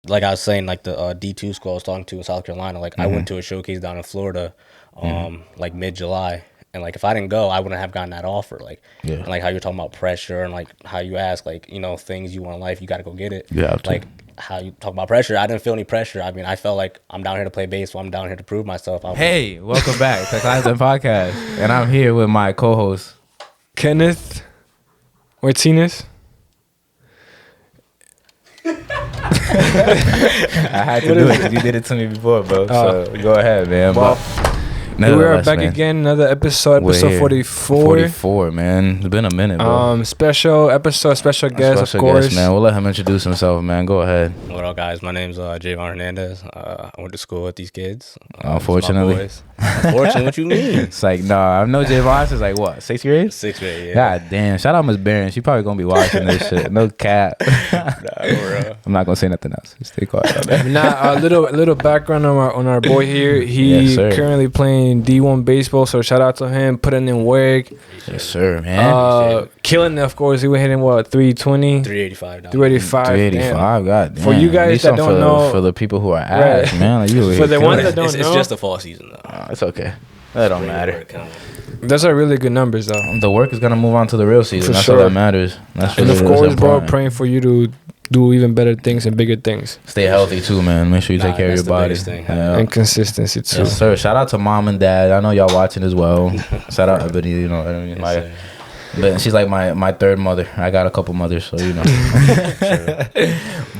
like I was saying, like the D2 school I was talking to in South Carolina, like I went to a showcase down in Florida, like mid-July. And like if I didn't go, I wouldn't have gotten that offer. Like, and like how you're talking about pressure and like how you ask, like, you know, things you want in life, you got to go get it. Yeah. Like how you talk about pressure, I didn't feel any pressure. I mean, I felt like I'm down here to play baseball. I'm down here to prove myself. Hey, welcome back to Clocked In Podcast, and I'm here with my co-host Kenneth Martinez. I had to do it because you did it to me before, bro. So go ahead, man. Well, we are back man. again, another episode 44. 44, man. It's been a minute, bro. Special episode, special guest, of course. Man. We'll let him introduce himself, man. Go ahead. What up, guys? My name's Javon Hernandez. I went to school with these kids. Unfortunately. Unfortunately, what you mean? It's like, nah, I know Javon since like what, 6th grade? 6th grade, yeah. God damn. Shout out Miss Barron. She probably gonna be watching this shit. No cap. I'm not gonna say nothing else. Stay quiet. Now, a little background on our boy here. He currently playing D1 baseball, so shout out to him, putting in work. Yes, sir, man. Killing it, of course. He was hitting what, 320? 385. 385, god damn. For you guys that don't know. For the people who are ass, man. Like, you for the ones that don't know. It's just the fall season, though. It's okay. That don't matter. Those are really good numbers, though. The work is gonna move on to the real season. That's all that matters. That's and of course, bro, praying for you to do even better things and bigger things. Stay healthy too, man. Make sure you take care of your body. And consistency too. Yes, sir. Shout out to mom and dad. I know y'all watching as well. Shout out Ebony. You know, but she's like my third mother. I got a couple mothers, so you know.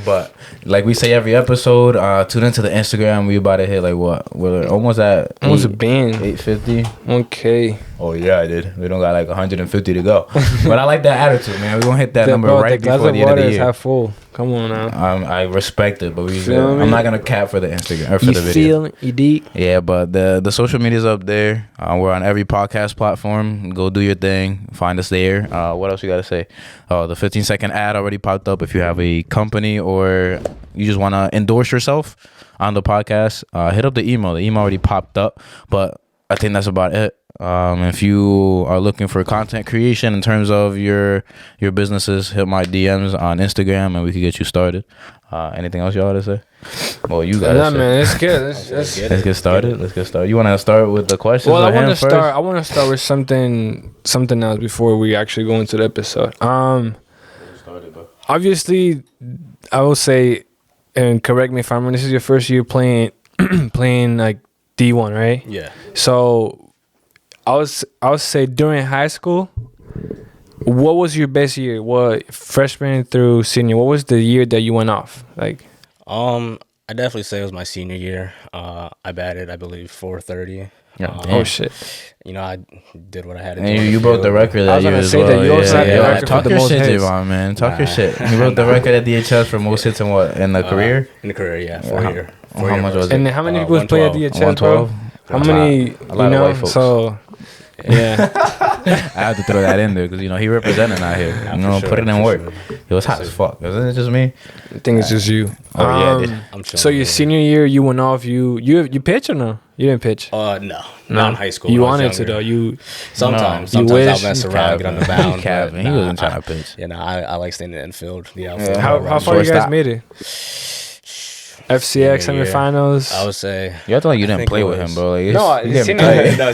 But like we say every episode, tune into the Instagram. We about to hit like what? We're almost at a band 850. 1K. Oh yeah, I did. We don't got like 150 to go. But I like that attitude, man. We're gonna hit that number right before the end of the year. Half full. Come on now. I respect it, but I'm not gonna cap for the Instagram or for the video. You deep? Yeah, but the social media's up there. We're on every podcast platform. Go do your thing. Find us there. What else you gotta say? The 15-second ad already popped up. If you have a company or you just wanna endorse yourself on the podcast, hit up the email. The email already popped up, but I think that's about it. If you are looking for content creation in terms of your businesses, hit my DMs on Instagram and we can get you started. Anything else y'all want to say? Well, you guys. Yeah, man, it's good. Let's get started. You want to start with the questions? Well, I want to start with something else before we actually go into the episode. Obviously, I will say, and correct me if I'm wrong, this is your first year playing like D1, right? Yeah. So I would say during high school, what was your best year? What, freshman through senior? What was the year that you went off? Like, I definitely say it was my senior year. I batted, I believe, 430. Oh shit! You know, I did what I had to do. And you broke the record that year as well. You also had the record for the most hits. Talk your shit, Javon, man. Talk your shit. You broke the record at DHS for most hits in what? In the career? In the career, yeah. How much was it? And how many people play at DHS, bro? How many? A lot of white folks. So, yeah. I had to throw that in there because you know he representing out here. You know, put it in work. It was hot as fuck. Isn't it just me? I think it's just you. Oh yeah. So your senior year, you went off. You pitch or no? You didn't pitch. No, not in high school. You wanted to though. You sometimes I'll mess around, get on the mound. He wasn't trying to pitch. You know, I like staying in the infield. Yeah. How far you guys made it? FCX semifinals. I would say. You have to like you didn't play with him, bro. Like,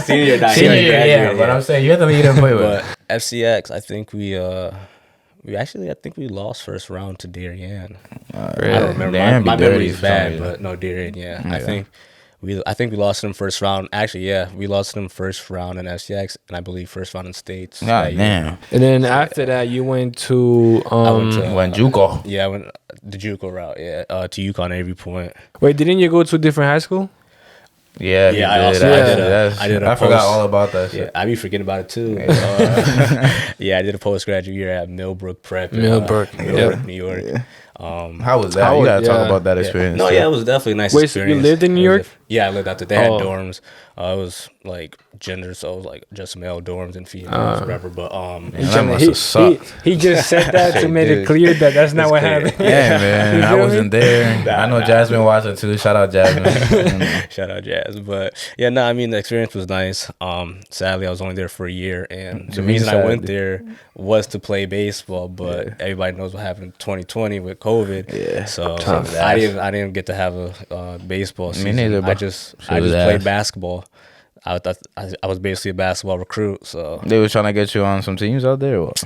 senior year. Yeah. But I'm saying you have to like you didn't play with him. But FCX, I think we lost first round to Darien. I don't remember. My memory is bad, but no, Darien. Yeah, I think we lost them first round. Actually, yeah, we lost them first round in FCX, and I believe first round in states. God damn. And then after that, you went to went JUCO. Yeah, I went the JUCO route. Yeah, to UConn Avery Point. Wait, didn't you go to a different high school? Yeah, I did. I forgot all about that shit. Yeah, I be forgetting about it too. Yeah, I did a postgraduate year at Millbrook Prep. Millbrook, New York. How was that? You gotta talk about that experience. No, yeah, it was definitely a nice experience. So you lived in New York? Yeah, I lived out there. They had dorms. It was like gender, so it was like just male dorms and females, whatever. But that must have sucked. He just said that to make it clear that that's not what happened. Yeah, man, I wasn't there. I know Jasmine watching too. Shout out Jasmine. Shout out Jazz. But yeah, no, I mean the experience was nice. Sadly, I was only there for a year, and the reason I went there was to play baseball. But everybody knows what happened in 2020 with COVID. Yeah, so I didn't get to have a baseball season. Me neither. I just played basketball. I was basically a basketball recruit. So they were trying to get you on some teams out there. Or what?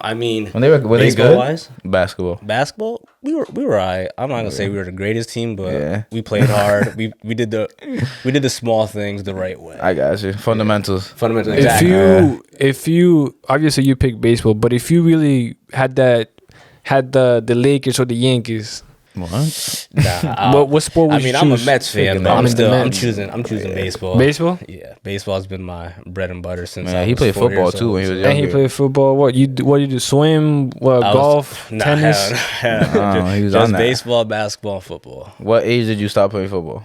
I mean, when they were baseball good? Wise, basketball, we were alright. I'm not gonna say we were the greatest team, but we played hard. we did the small things the right way. I got you. Fundamentals. Exactly. If you obviously you pick baseball, but if you really had the Lakers or the Yankees. What? Nah, what sport would you choose? I'm a Mets fan, but I'm choosing baseball. Baseball? Yeah, baseball's been my bread and butter since. Man, he played football too when he was younger. And he played football. What you do? Swim? Golf? Tennis? Just baseball, basketball, and football. What age did you stop playing football?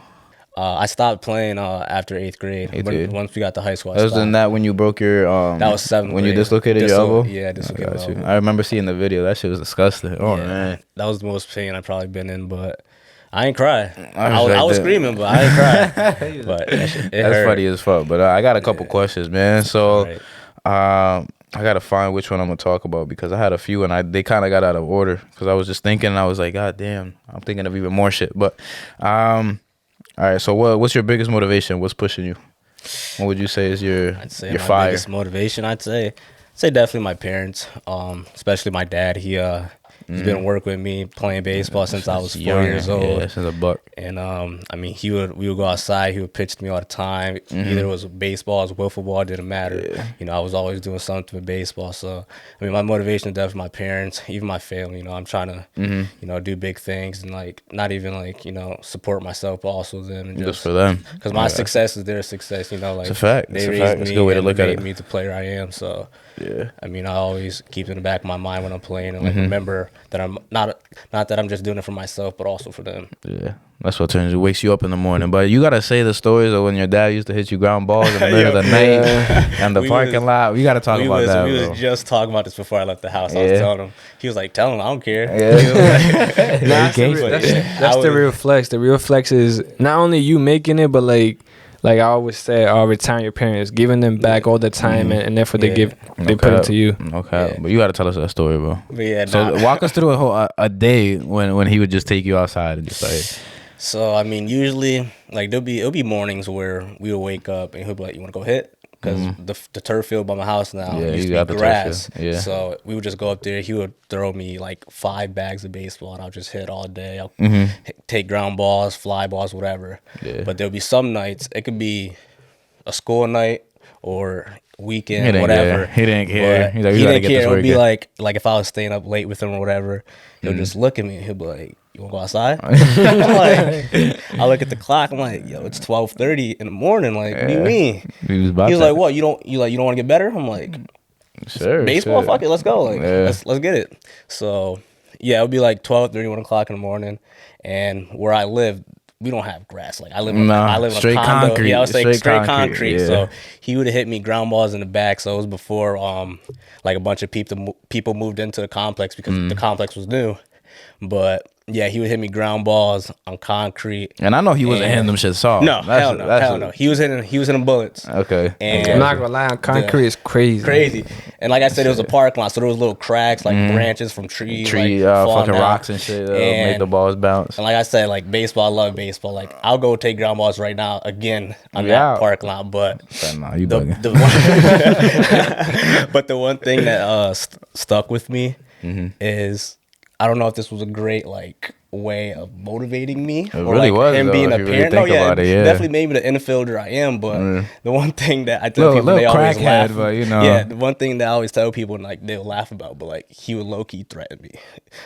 I stopped playing after 8th grade. Once we got to high school, that was that when you broke your that was 7th when grade. you dislocated your elbow. Yeah, dislocated my elbow. I remember seeing the video. That shit was disgusting. Oh man, that was the most pain I've probably been in, but I ain't cry. I was screaming, but I ain't cry. But that's funny as fuck. But I got a couple questions, man. So I gotta find which one I'm gonna talk about because I had a few and they kind of got out of order because I was just thinking and I was like, God damn, I'm thinking of even more shit. But all right, so what's your biggest motivation? What's pushing you? What would you say is your my fire? Biggest motivation? I'd say definitely my parents, especially my dad. He's been working with me playing baseball since I was 4 years old. Yeah, since a buck. And I mean, we would go outside. He would pitch to me all the time. Either it was baseball, it was wiffle ball, it didn't matter. Yeah. You know, I was always doing something with baseball. So I mean, my motivation is definitely my parents, even my family. You know, I'm trying to you know do big things and like not even like you know support myself, but also them and just for them because my success is their success. You know, like it's a fact. They raised me. It's a good way to look at it. Made me the player I am. So. Yeah. I mean, I always keep it in the back of my mind when I'm playing and like remember that I'm not that I'm just doing it for myself, but also for them. Yeah. That's what wakes you up in the morning. But you got to say the stories of when your dad used to hit you ground balls in the middle of the night and the parking lot. We got to talk about that, We bro. was just talking about this before I left the house. I was telling him. He was like, tell him I don't care. Yeah. That's the real flex. The real flex is not only you making it, but like I always say, return your parents, giving them back all the time and effort they put into you. Okay, but you got to tell us that story, bro. But yeah, so walk us through a day when he would just take you outside and just like. So I mean, usually like it'll be mornings where we would wake up and he'll be like, "You want to go hit?" Because the turf field by my house now used to be grass. Yeah. So we would just go up there. He would throw me like 5 bags of baseball, and I'll just hit all day. I'll take ground balls, fly balls, whatever. Yeah. But there'll be some nights. It could be a school night or weekend, whatever. He didn't care. He didn't care. It would be like if I was staying up late with him or whatever, he'll just look at me and he'll be like, "You want to go outside?" I'm like, I look at the clock. I'm like, "Yo, it's 12:30 in the morning. Like, what do you mean?" He was like, "What? You don't want to get better?" I'm like, "Sure, baseball. Fuck it, let's go. Like, let's get it." So yeah, it would be like 12:30, 1 o'clock in the morning, and where I live, we don't have grass. Like I live in a straight condo. Concrete. Yeah, I was like straight concrete. Yeah. So he would have hit me ground balls in the back. So it was before like a bunch of people moved into the complex because the complex was new. But yeah, he would hit me ground balls on concrete. And I know he wasn't hitting them shit soft. No, hell no. He was hitting bullets. Okay. And I'm not gonna lie, on concrete is crazy. Crazy. And like I said, it was a parking lot, so there was little cracks, like branches from trees, like, fucking down. rocks and shit, make the balls bounce. And like I said, like baseball, I love baseball. Like I'll go take ground balls right now again on that parking lot. But you bugging. But the one thing that stuck with me is I don't know if this was a great like way of motivating me. It really was him though, being a really parent. Definitely made me the infielder I am. But the one thing that I tell people, they always laugh. But, you know. Yeah, the one thing that I always tell people, and like they'll laugh about, but like he would low key threaten me.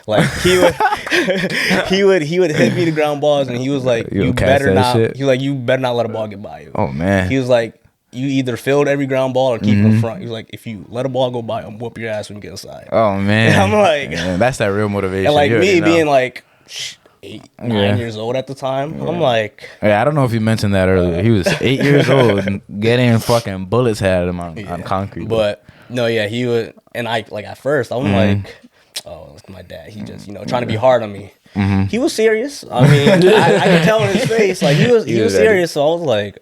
Like he would he would hit me to ground balls, and he was like, "You better not." Shit? He was like, "You better not let a ball get by you." Oh man. He was like, "You either field every ground ball or keep it in front." He was like, "If you let a ball go by, I'm whoop your ass when you get inside." Oh man. And I'm like, that's that real motivation. and like me being like, 9 years old at the time. I'm like, yeah, I don't know if you mentioned that earlier. He was 8 years old and getting fucking bullets at him on concrete. But no, yeah, he would, and I like at first I'm like, oh, it's my dad. He just trying to be hard on me. He was serious. I mean, I could tell in his face like he was serious. So I was like,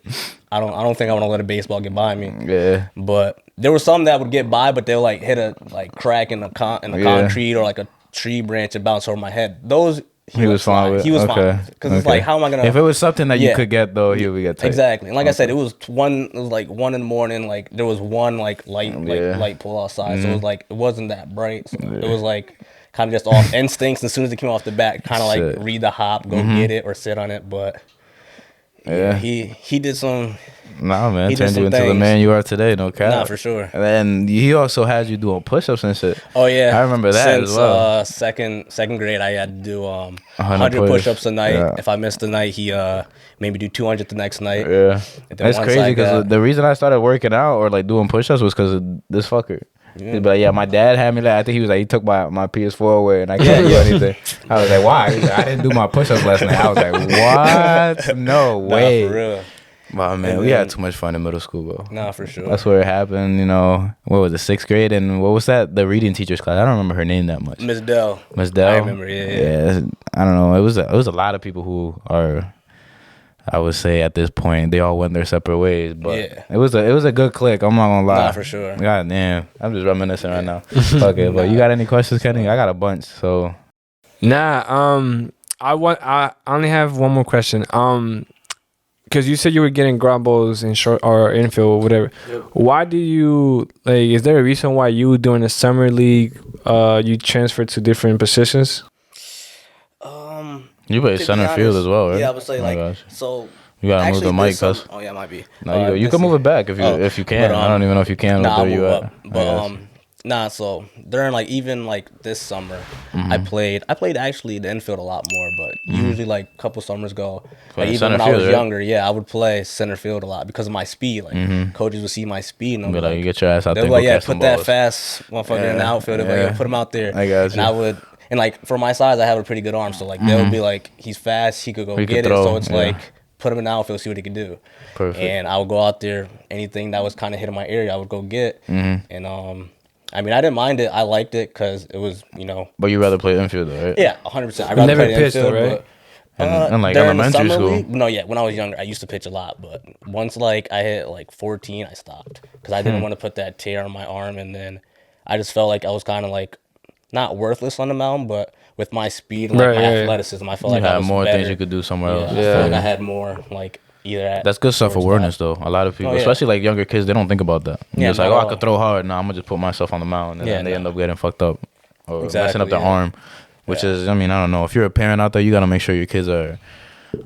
I don't think I want to let a baseball get by me. Yeah. But there were some that would get by, but they'll like hit a like crack in the concrete or like a tree branch and bounce over my head. Those he was fine with. He was fine because it's like, how am I gonna? If it was something that you could get though, he would get taken. Exactly. And like I said, it was like 1 in the morning. Like there was one like light pull outside, so it was like it wasn't that bright. So it was like kind of just off instincts. As soon as it came off the bat, kind of like read the hop, go get it or sit on it. But yeah, he did some. Nah, man, turned you into the man you are today, no cap. Nah, for sure. And then he also had you doing push-ups and shit. Oh yeah, I remember that as well. Second grade, I had to do 100 push-ups a night. Yeah. If I missed a night, he made me do 200 the next night. Yeah, that's crazy because the reason I started working out or like doing push-ups was because of this fucker. Yeah. But yeah, my dad had me. Like, I think he was like, he took my PS4 away, and I can't do anything. I was like, why? He was like, I didn't do my push-ups last night. I was like, what? No way. For real. Wow, man, we had too much fun in middle school, bro. Nah, for sure. That's where it happened. You know, what was it, 6th grade, and what was that? The reading teacher's class. I don't remember her name that much. Miss Dell. Miss Dell. I remember. Yeah. I don't know. It was a lot of people who are, I would say at this point, they all went their separate ways. But it was a good click. I'm not gonna lie. Nah, for sure. God damn, I'm just reminiscing right now. Fuck it. But you got any questions, Kenny? I got a bunch. So. Nah. I only have one more question. Because you said you were getting ground balls in short or infield or whatever. Yep. Why do you like? Is there a reason why you during the summer league, you transferred to different positions? You play center field as well, right? Yeah, I would say so. You gotta move the mic, cuz. Oh yeah, it might be. No, you can move it back if you can. But, I don't even know if you can. Nah, I'll move up. But so during like even like this summer, I played actually the infield a lot more, but usually like a couple summers ago, like even when I was younger, I would play center field a lot because of my speed. Like coaches would see my speed and like, you get your ass out there. They're like, put that fast motherfucker in the outfield. They're like, put him out there. I got you. And I would, and like for my size, I have a pretty good arm, so like they would be like, he's fast, he could go get it. So it's like, put him in the outfield, see what he can do. Perfect. And I would go out there, anything that was kind of hitting my area, I would go get. And I mean, I didn't mind it. I liked it because it was, But you rather play infield, though, right? Yeah, 100%. I rather play infield, right? And like elementary school. League, no, when I was younger, I used to pitch a lot. But once like I hit like 14, I stopped because I didn't want to put that tear on my arm, and then I just felt like I was kind of like not worthless on the mound, but with my speed and my athleticism, I felt like I was more better. things you could do somewhere else. I felt like I had more like. That's good self-awareness though. A lot of people, especially like younger kids, they don't think about that. It's like, I could throw hard. No, I'm gonna just put myself on the mound, and then they end up getting fucked up or messing up their arm. Which is, I mean, I don't know. If you're a parent out there, you gotta make sure your kids are.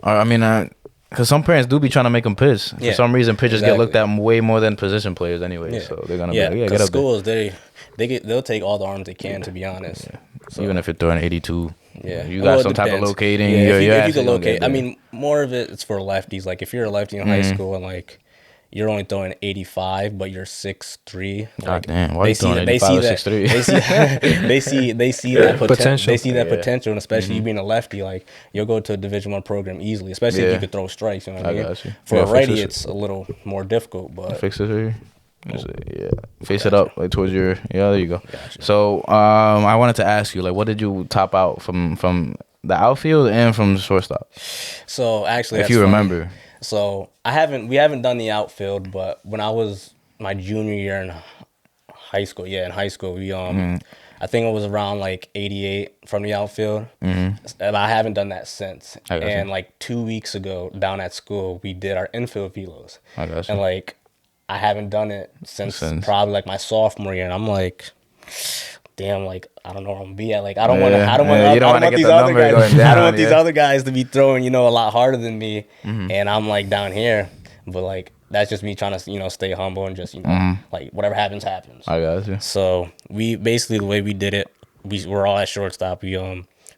I mean, because some parents do be trying to make them pitch. For some reason, pitchers get looked at way more than position players anyway. So they're gonna be like, get up schools, they'll take all the arms they can, to be honest. So. Even if you're throwing 82. Yeah, you got some type of locating. If you can locate, I mean, more of it's for lefties. Like if you're a lefty in high school and like you're only throwing 85, but you're 6'3". God damn, why are you throwing 85 or 6'3"? They see that potential. They see that potential, and especially you being a lefty, like you'll go to a Division I program easily, especially if you could throw strikes. You know what I mean? Got you. For a righty, it's a little more difficult. But fix it here. Face it up like towards your there you go. Gotcha. So I wanted to ask you, like, what did you top out from the outfield and from the shortstop? So actually, if you remember. So we haven't done the outfield, but when I was my junior year in high school, we I think it was around like 88 from the outfield, and I haven't done that since. And like 2 weeks ago down at school, we did our infield velos, and like. I haven't done it since probably like my sophomore year, and I'm like, damn, like I don't know where I'm gonna be at. Like I don't want these other guys to be throwing, a lot harder than me, and I'm like down here. But like that's just me trying to, stay humble and just, like whatever happens. I got you. So we basically the way we did it, we're all at shortstop. We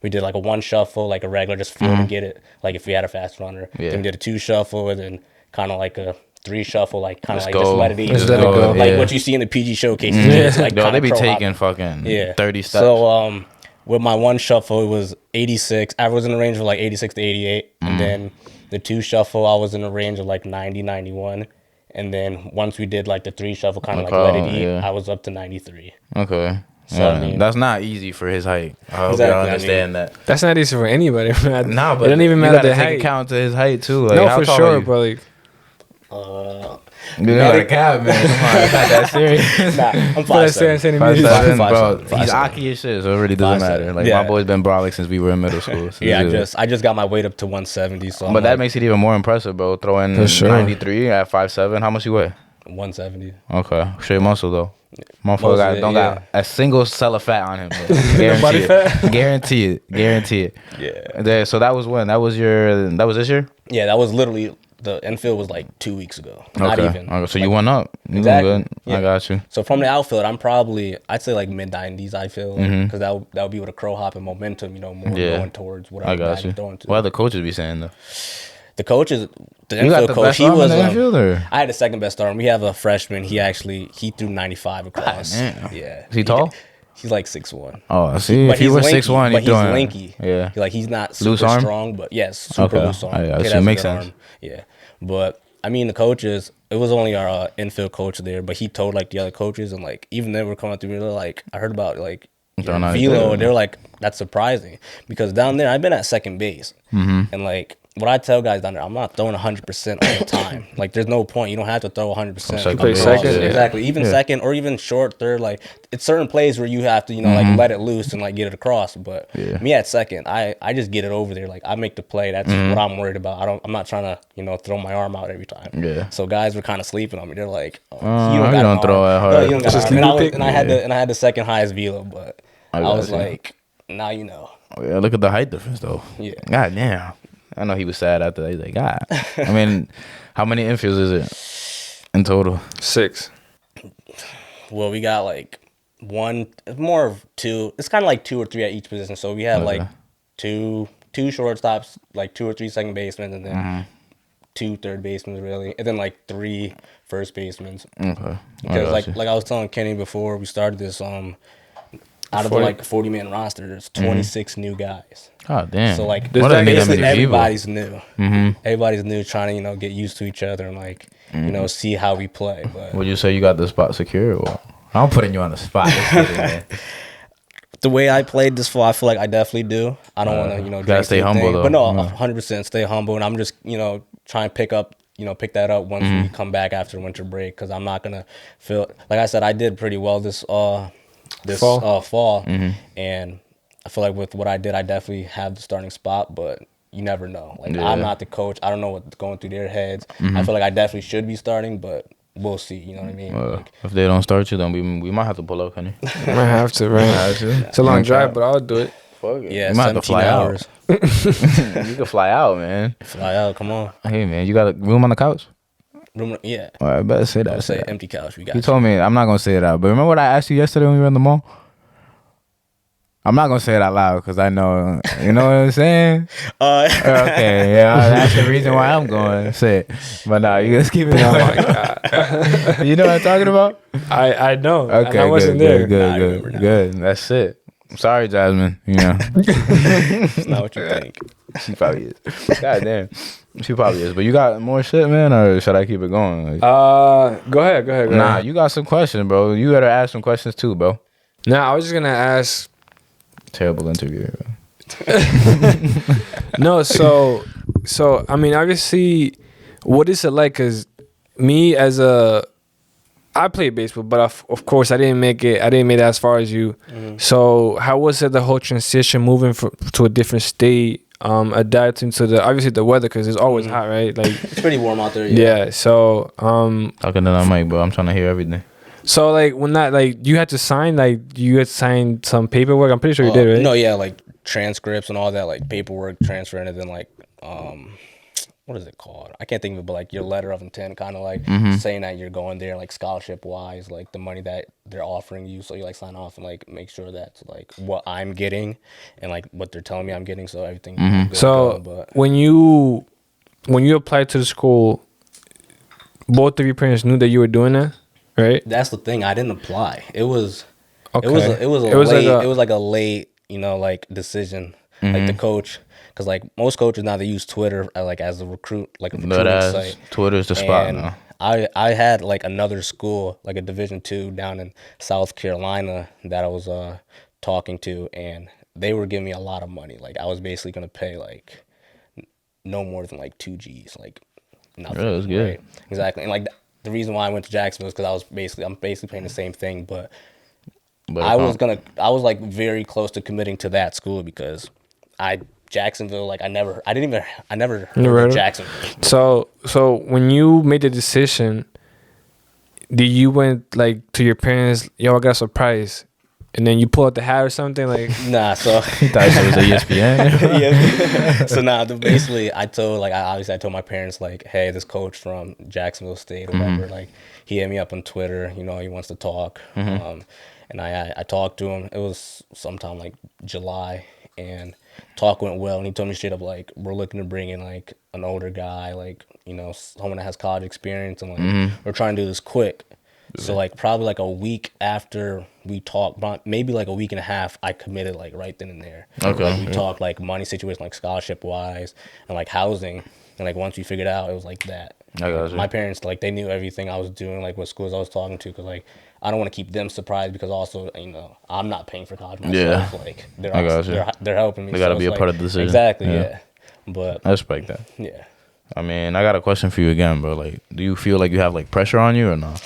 did like a 1 shuffle, like a regular, just field and get it. Like if we had a fast runner, then we did a 2 shuffle, and then kind of like a 3 shuffle, like kind of like just let it eat. Just let it go. Like what you see in the PG showcases. Like they be taking fucking 30 steps. So with my one shuffle, it was 86. I was in the range of like 86 to 88. And then the 2 shuffle, I was in the range of like 90, 91. And then once we did like the 3 shuffle, kind of like let it eat, I was up to 93. Okay. So, yeah, I mean, that's not easy for his height. I hope Exactly, y'all understand that. That's not easy for anybody. Nah, but it doesn't even you matter gotta the take height. account to his height too. Like, No, how for tall are sure, you? but like, You got a cap, man. Come on, it's not that serious. Nah, I'm but 5'7". 5'7", bro. 5'7". He's Aki as shit, so it really doesn't 5'7". matter. Like Yeah. my boy's been brolic since we were in middle school. So Yeah, I just got my weight up to 170. So but that makes it even more impressive, bro. Throwing For sure. 93 at 5'7". How much you weigh? 170. Okay, straight muscle though. Most Motherfucker of got, it, don't yeah. got a single cell of fat on him. Bro. Body Guarantee it. Guarantee it. Guarantee it. Yeah. So that was when? That was this year? Yeah, that was literally the infield was like 2 weeks ago. Not even. Okay. So like, you went up. You Exactly. doing good. Yeah. I got you. So from the outfield, I'm probably I'd say like mid 90s. I feel because that would be with a crow hop and momentum. You know, more going towards whatever I got bag you. you're throwing to. What the coaches be saying though? The coaches, the You got infield the coach, best he arm was. in the infield, or? I had the second best arm. We have a freshman. He threw 95 across. damn. Yeah. Is he tall? He's like 6'1". Oh, see, But if you he's were lanky, 6'1", but he's he's doing lanky. Yeah. Like he's not Loose super arm? strong, but yes, super Okay. loose arm. Yeah, Kid so has a makes good sense. arm. Yeah, but I mean the coaches. It was only our infield coach there, but he told like the other coaches, and like even they were coming through. They're like, I heard about like your velo, and they're like, that's surprising because down there I've been at second base, and like. What I tell guys down there, I'm not throwing 100% all the time. Like, there's no point. You don't have to throw 100%. You play second? Yeah. Exactly. Even second or even short, third. Like, it's certain plays where you have to, like, let it loose and, like, get it across. But me at second, I just get it over there. Like, I make the play. That's what I'm worried about. I'm not trying to, throw my arm out every time. Yeah. So guys were kind of sleeping on me. They're like, you don't throw that hard. No, you don't got Just an arm. leave it. And I had the second highest velo, but I was you. like, now you know. Oh, yeah, look at the height difference, though. Yeah. God damn. I know he was sad after that. He's like, God. I mean, how many infields is it in total? 6. Well, we got like one, more of 2. It's kind of like 2 or 3 at each position. So we have like two shortstops, like 2 or 3 second basemen, and then 2 third basemen really, and then like 3 first basemen. Okay. Because like I was telling Kenny before we started this, out of the like 40-man roster, there's 26 new guys. Oh damn! So like basically everybody's new. Everybody's new, trying to get used to each other and like see how we play. But would you say you got the spot secure? Or what? I'm putting you on the spot. Man. The way I played this fall, I feel like I definitely do. I don't want to gotta stay humble though. But no, 100% stay humble, and I'm just trying to pick that up once we come back after winter break, because I'm not gonna feel like I said I did pretty well this fall, and I feel like with what I did, I definitely have the starting spot, but you never know. Like I'm not the coach. I don't know what's going through their heads. I feel like I definitely should be starting, but we'll see. You know what I mean? Like, if they don't start you, then we might have to pull up, honey. Might have to, right? It's a long drive, but I'll do it. Fuck it. yeah, you might have to 17 fly hours. out. You can fly out, man. Fly out, come on. Hey, man, you got a room on the couch? Yeah. All right, better say that. I'll say empty couch. We got You told me I'm not gonna say it out, but remember what I asked you yesterday when we were in the mall? I'm not gonna say it out loud because I know, you know what I'm saying. Okay, yeah, that's the reason why I'm going to say it. But nah, you just keep it. Oh my god, you know what I'm talking about? I know. Okay, I wasn't there. Good. That's it. I'm sorry, Jasmine. You know, It's not what you think. she probably is. God damn, she probably is. But you got more shit, man, or should I keep it going? Like, Go ahead. nah, you got some questions, bro. You gotta ask some questions too, bro. Nah, I was just gonna ask. Terrible interview. No, so I mean, obviously, what is it like? Cause me I played baseball, but of course I didn't make it. I didn't make it as far as you. So how was it, the whole transition, moving to a different state, adapting to obviously the weather, cause it's always hot, right? Like It's pretty warm out there. yeah. So Talking to the mic, bro. I'm trying to hear everything. so like when that, like you had to sign, some paperwork. I'm pretty sure you did, right? No, yeah, like transcripts and all that, like paperwork transferring, and then like what is it called? I can't think of it, but like your letter of intent, kind of like saying that you're going there, like scholarship wise, like the money that they're offering you. So you like sign off and like make sure that's like what I'm getting and like what they're telling me I'm getting. So everything. Good So to go, but when you applied to the school, both of your parents knew that you were doing that, right? that's the thing. I didn't apply. It was. Okay. It was It was late. like It was like a late like decision, like the coach, because like most coaches now they use Twitter like as a recruiting site. Twitter's the spot now. I had like another school, like a Division II down in South Carolina that I was talking to, and they were giving me a lot of money. Like I was basically gonna pay like no more than like 2 G's, like nothing. Yeah, that's good. Right? Exactly. And like the reason why I went to Jacksonville is because I'm basically paying the same thing, but I was like very close to committing to that school because Jacksonville, like I never heard of Jacksonville. So when you made the decision, did you went like to your parents? Yo, I got a surprise, and then you pull out the hat or something like? Nah, so he thought it was a ESPN. Yeah. So basically I told my parents like, hey, this coach from Jacksonville State or whatever, like he hit me up on Twitter, he wants to talk. And I talked to him. It was sometime like July, and talk went well. And he told me straight up like, we're looking to bring in like an older guy, like someone that has college experience, and like we're trying to do this quick. So like probably like a week after we talked, maybe like a week and a half, I committed like right then and there. Okay. Like, we talked like money situation, like scholarship wise, and like housing. And like once we figured it out, it was like that. I got you. My parents, like, they knew everything I was doing, like what schools I was talking to, because like I don't want to keep them surprised, because also I'm not paying for college myself. Yeah. Like they're helping me. They got to be a part of the decision. Exactly. Yeah. But I respect that. Yeah. I mean, I got a question for you again, bro. Like, do you feel like you have like pressure on you or not?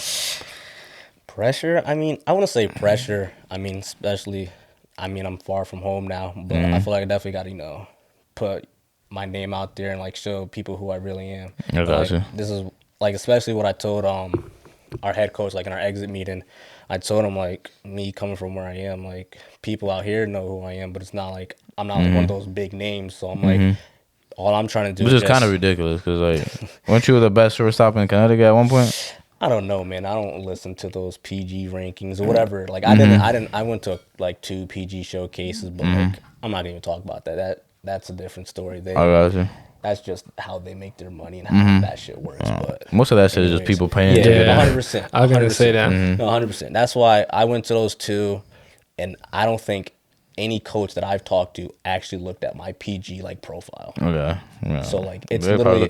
Pressure? I mean, I want to say pressure. I mean, especially, I'm far from home now, but I feel like I definitely got to, put my name out there and like show people who I really am. I got you. This is like, especially what I told our head coach, like in our exit meeting, I told him like, me coming from where I am, like people out here know who I am, but it's not like I'm not like one of those big names. So I'm like, all I'm trying to do is kind of ridiculous, because like, weren't you the best shortstop in Connecticut at one point? I don't know, man. I don't listen to those PG rankings or whatever. Like I went to like 2 PG showcases, but like I'm not gonna even talk about that. That's a different story. I got you. That's just how they make their money and how that shit works. But most of that shit is just people paying. Yeah, 100%. I was gonna say that. No, 100%. That's why I went to those 2, and I don't think any coach that I've talked to actually looked at my PG like profile. Okay. Yeah. So like it's literally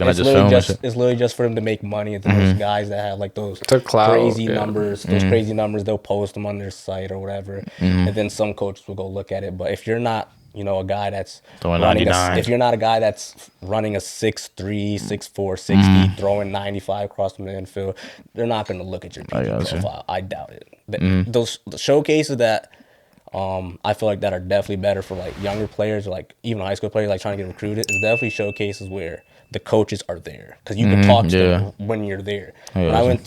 just for them to make money. And those guys that have like those crazy numbers, they'll post them on their site or whatever. And then some coaches will go look at it. But if you're not, a guy that's if you're not a guy that's running a 6'3", 6'4", 60, throwing 95 across the infield, they're not going to look at your PG profile. I doubt it. Those showcases that I feel like that are definitely better for like younger players or like even high school players like trying to get recruited, is definitely showcases where the coaches are there, because you can talk to them when you're there. When I went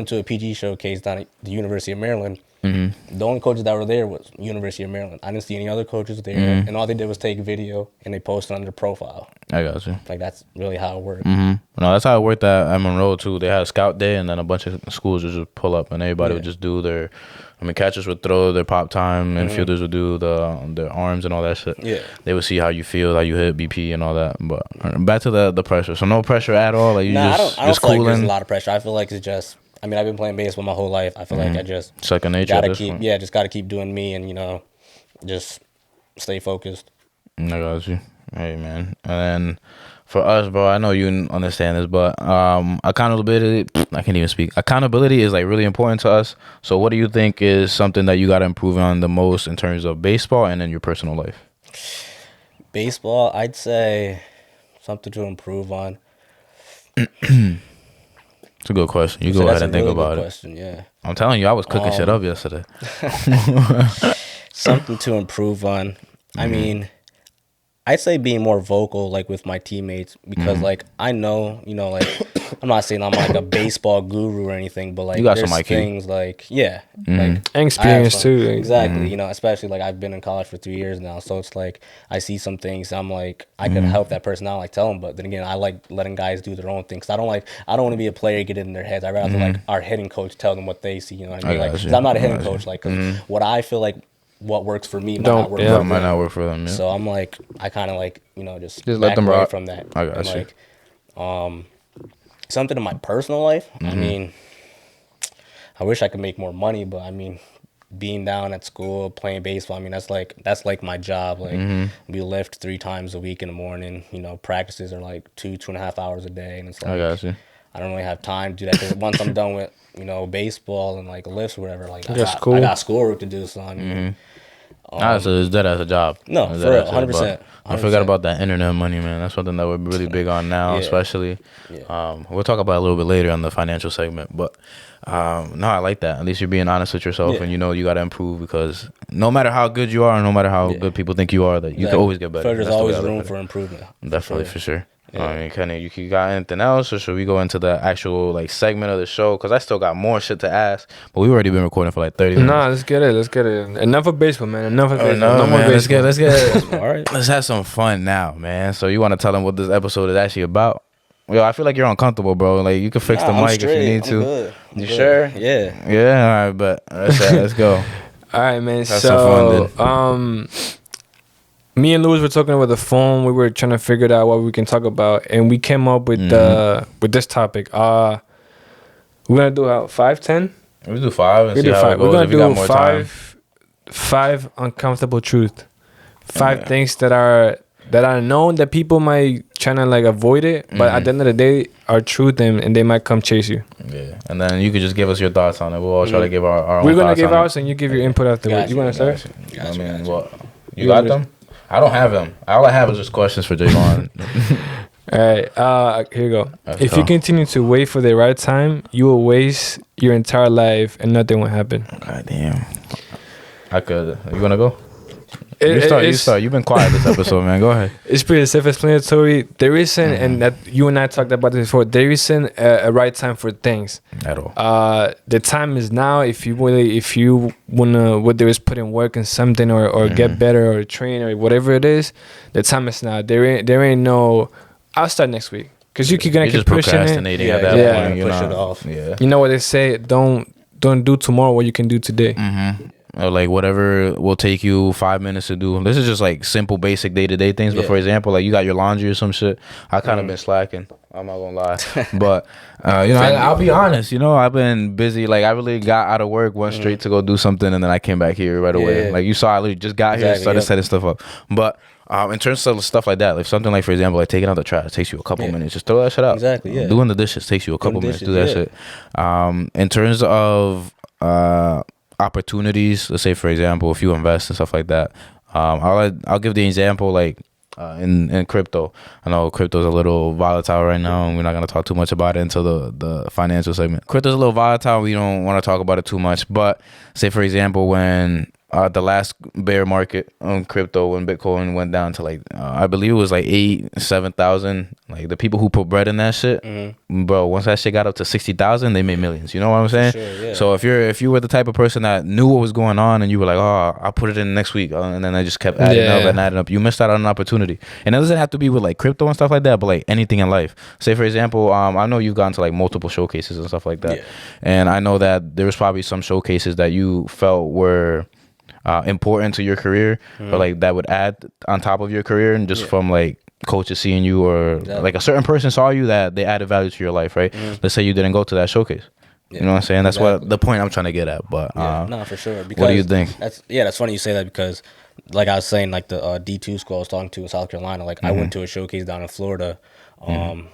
to a PG showcase down at the University of Maryland. The only coaches that were there was University of Maryland. I didn't see any other coaches there, and all they did was take video and they posted on their profile. I got you. Like that's really how it worked. No, that's how it worked at Monroe too. They had a scout day, and then a bunch of schools would just pull up, and everybody would just do their. Catchers would throw their pop time, and fielders would do their arms and all that shit. Yeah, they would see how you feel, how you hit BP and all that. But back to the pressure. So no pressure at all. Like you I don't feel cooling. Like there's a lot of pressure. I feel like it's just. I've been playing baseball my whole life. I feel like I just second nature. Just gotta keep doing me, and just stay focused. I got you. Hey man, and then for us, bro, I know you understand this, but accountability. I can't even speak. Accountability is like really important to us. So, what do you think is something that you gotta improve on the most in terms of baseball and in your personal life? Baseball, I'd say something to improve on. It's a good question. You go ahead and think about it. Yeah. I'm telling you, I was cooking shit up yesterday. Something to improve on. I mean, I'd say being more vocal, like with my teammates, because like I know, like I'm not saying I'm like a baseball guru or anything, but like you got there's some IQ. Things like like and experience too. Exactly. Especially like I've been in college for 3 years now, so it's like I see some things. I'm like I could help that person out, like tell them. But then again, I like letting guys do their own things. I don't want to be a player, get it in their heads. I'd rather like our hitting coach tell them what they see. You know what I mean? Like, 'cause I'm not a hitting coach. Like, 'cause what I feel like. What works for me might not work for them. Might not work for them. Yeah. So I'm like, I kind of like, just let them away rock from that. I got you. Like, something in my personal life. I mean, I wish I could make more money, but I mean, being down at school playing baseball. I mean, that's like my job. Like we lift 3 times a week in the morning. You know, practices are like 2.5 hours a day, and it's like I got you. I don't really have time to do that because once I'm done with baseball and like lifts or whatever, like I school. got schoolwork to do. So I mean, So it's dead as a job. no, for real, 100%. I forgot about that internet money, man. That's something that we're really big on now, especially. We'll talk about it a little bit later on the financial segment, but no, I like that. At least you're being honest with yourself, and you know you got to improve, because no matter how good you are, no matter how good people think you are, that you can always get better. There's always room for improvement. Definitely, for sure. I mean, Kenny, you got anything else, or should we go into the actual like segment of the show? Because I still got more shit to ask, but we've already been recording for like 30 minutes. Nah, let's get it. Enough of baseball, man. Enough of baseball. No more man, baseball. Let's get All right. Let's have some fun now, man. So you want to tell them what this episode is actually about? Yo, I feel like you're uncomfortable, bro. Like you can fix the mic if you need to. Good. You sure? Yeah. Yeah. All right, but let's go. All right, man. Have some So, fun, me and Louis were talking over the phone. We were trying to figure out what we can talk about, and we came up with with this topic. We're gonna do 5, 10. We do 5 and We see do how 5. it goes. We're gonna if we got do more time. 5 uncomfortable truth. 5 things that are known that people might try to like avoid it, but at the end of the day are truth, and they might come chase you. Yeah, and then you could just give us your thoughts on it. We'll all try to give our own. We're gonna thoughts give on ours, and you give your input afterwards. You wanna start? I mean, what? You got them? I don't have them. All I have is just questions for Javon. All right, here you go. If go. you continue to wait for the right time, you will waste your entire life and nothing will happen. God damn. I could. You wanna go? You You start. You've been quiet this episode, man. Go ahead. It's pretty self-explanatory. There isn't, and that you and I talked about this before. There isn't a right time for things At all. The time is now. If you wanna, whether it's put in work in something or get better or train or whatever it is, the time is now. There ain't no. I'll start next week, because you keep gonna keep pushing it. Procrastinating at that Yeah. point. Push it off. Yeah. You know what they say? Don't do tomorrow what you can do today. Or like whatever will take you 5 minutes to do. This is just like simple, basic day-to-day things. But for example, like you got your laundry or some shit. I kind of been slacking. I'm not gonna lie, but I'll be honest. You know, I've been busy. Like I really got out of work, went straight to go do something, and then I came back here right away. Like you saw, I literally just got here, started setting stuff up. But in terms of stuff like that, like something like, for example, like taking out the trash takes you a couple minutes. Just throw that shit out. Exactly. Yeah. Doing the dishes takes you a couple minutes. Do that shit. In terms of opportunities, let's say for example, if you invest and stuff like that, I'll give the example like in crypto. I know crypto's a little volatile right now, and we're not going to talk too much about it until the financial segment. Crypto's a little volatile. We don't want to talk about it too much, but say for example, when the last bear market on crypto, when Bitcoin went down to like I believe it was like 7,000. Like the people who put bread in that shit, bro, once that shit got up to 60,000, they made millions. You know what I'm saying? Sure, yeah. So if you were the type of person that knew what was going on and you were like, oh, I'll put it in next week, and then I just kept adding up, you missed out on an opportunity. And it doesn't have to be with like crypto and stuff like that, but like anything in life. Say for example, I know you've gone to like multiple showcases and stuff like that, and I know that there was probably some showcases that you felt were important to your career, or like that would add on top of your career, and just from like coaches seeing you, or like a certain person saw you that they added value to your life, right? Let's say you didn't go to that showcase. You know what I'm saying? That's what the point I'm trying to get at. But no, for sure. Because what do you think? That's funny you say that, because like I was saying, like the D2 school I was talking to in South Carolina, like I went to a showcase down in Florida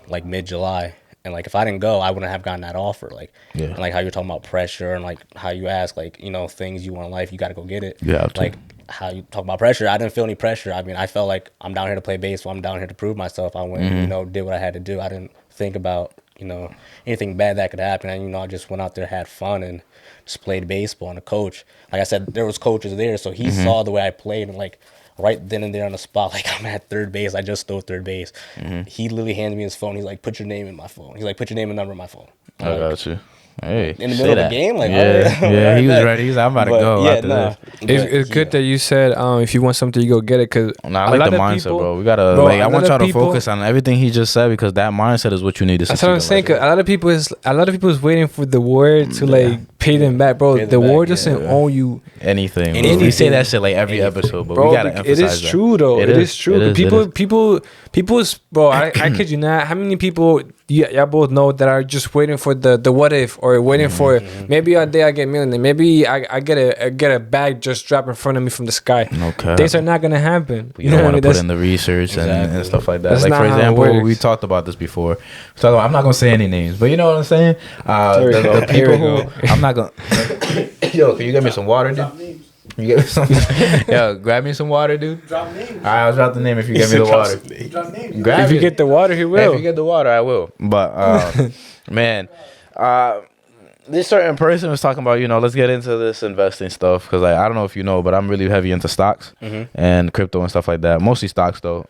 like mid-July. And like if I didn't go, I wouldn't have gotten that offer. Like, and like how you're talking about pressure, and like how you ask, like, you know, things you want in life, you got to go get it. Yeah. Like how you talk about pressure, I didn't feel any pressure. I mean, I felt like I'm down here to play baseball. I'm down here to prove myself. I went, you know, did what I had to do. I didn't think about, you know, anything bad that could happen. And, you know, I just went out there, had fun, and just played baseball. And the coach, like I said, there was coaches there, so he saw the way I played, and like right then and there on the spot, like I'm at third base. I just stole third base. He literally handed me his phone. He's like, put your name in my phone. He's like, put your name and number in my phone. I got you. Hey, in the middle of the game, like, yeah, he was ready. He's like, I'm about to go. Yeah, It's good that you said if you want something, you go get it. Cause I like the mindset, bro. We gotta I want y'all to focus on everything he just said, because that mindset is what you need to. That's what I'm saying. Cause a lot of people is waiting for the word to like pay them back, bro. The world doesn't owe you anything. We say that shit like every episode, but bro, we gotta emphasize it is true though. It is true. People, bro. I kid you not. How many people y'all both know that are just waiting for the what if, or waiting for maybe a day I get millionaire, maybe I get a bag just drop in front of me from the sky. Okay, things are not gonna happen. You don't want to put in the research and stuff like that. That's like for example, we talked about this before. So I'm not gonna say any names, but you know what I'm saying. The people who I'm not gonna. Yo, can you get me some water, dude? You get me some. Yo, grab me some water, dude. Drop names. All right, I'll drop the name if you get me the water. Drop names. If you get the water, he will. Hey, if you get the water, I will. But man, this certain person was talking about, let's get into this investing stuff, because I don't know if you know, but I'm really heavy into stocks and crypto and stuff like that. Mostly stocks though.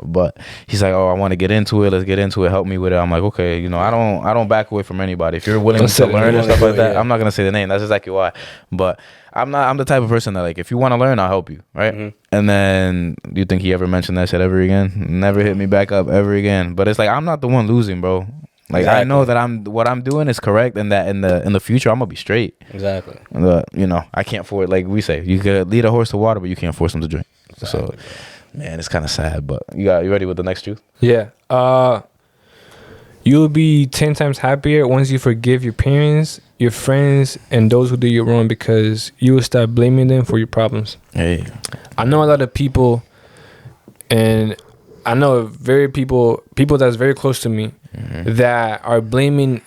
But he's like, oh, I want to get into it. Let's get into it. Help me with it. I'm like, okay, I don't back away from anybody. If you're willing to learn and stuff like that, I'm not gonna say the name. That's exactly why. But I'm the type of person that, like, if you want to learn, I'll help you, right? And then, do you think he ever mentioned that shit ever again? Never hit me back up ever again. But it's like, I'm not the one losing, bro. Like, exactly. I know that what I'm doing is correct, and that in the future I'm gonna be straight. Exactly. I can't force, like we say, you could lead a horse to water, but you can't force him to drink. Exactly. So, man, it's kind of sad. But you ready with the next truth? Yeah. You'll be 10 times happier once you forgive your parents, your friends, and those who do you wrong, because you will start blaming them for your problems. Hey, I know a lot of people, and I know people that's very close to me that are blaming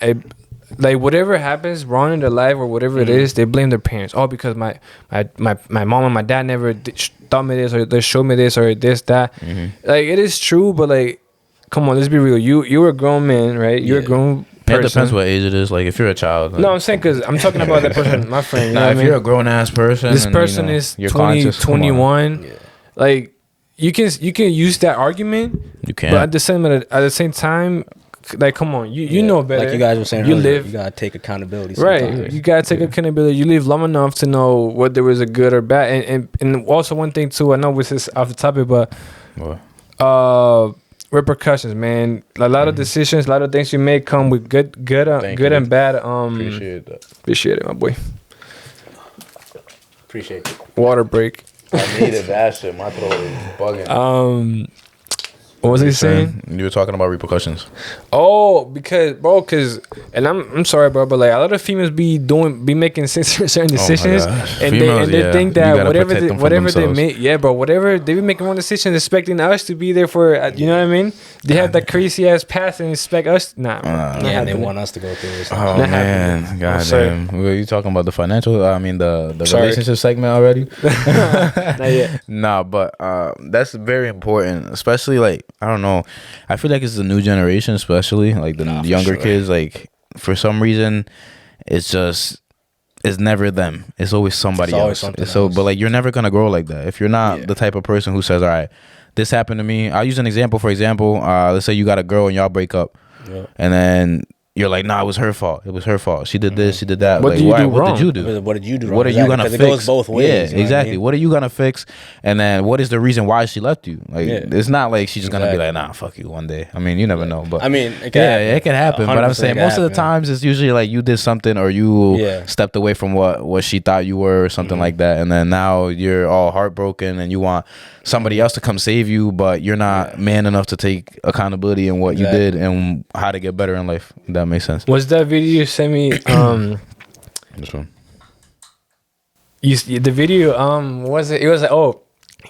like whatever happens wrong in their life or whatever it is, they blame their parents. Oh, because my mom and my dad never taught me this, or they showed me this, or this, that. Like, it is true, but like, come on, let's be real. You're a grown man, right? You're a grown person. It depends what age it is. Like, if you're a child. No, I'm saying, because I'm talking about that person, my friend. If you're a grown ass person, this person is 20, 21. Like, you can use that argument. You can. But at the same time, like, come on, you know better. Like you guys were saying earlier, you gotta take accountability sometimes. Right, you gotta take accountability. You live long enough to know whether it was a good or bad. And also, one thing too, I know this is off the topic, but repercussions, man. A lot of decisions, a lot of things you make come with good and bad. Appreciate it, my boy. Appreciate it. Water break. I needed that shit. My throat is bugging. What was he saying? You were talking about repercussions. Oh, because and I'm sorry, bro, but like, a lot of females be making certain decisions, and they think that whatever they make, whatever they be making one decision, expecting us to be there for, you know what I mean? They have that crazy ass past and expect us. And they want us to go through this. Oh man, goddamn. Were you talking about the financial? I mean the relationship segment already? Not yet. Nah, but that's very important, especially like, I don't know. I feel like it's the new generation, especially like the younger kids. Like, for some reason, it's never them. It's always somebody else. But like, you're never gonna grow like that if you're not the type of person who says, "All right, this happened to me." I'll use an example. For example, let's say you got a girl and y'all break up, and then you're like, nah, it was her fault. It was her fault. She did this, she did that. What did you do wrong? What did you do? What did you do wrong? What are you going to fix? It goes both ways. Yeah, exactly. What are you going to fix? And then what is the reason why she left you? Like, it's not like she's just going to be like, nah, fuck you one day. I mean, you never know. But I mean, it can happen. But I'm saying most of the times it's usually like you did something, or you stepped away from what she thought you were, or something like that. And then now you're all heartbroken and you want somebody else to come save you, but you're not man enough to take accountability in what you did and how to get better in life. If that makes sense. Was that video you sent me? This one. The video. Was it? It was like,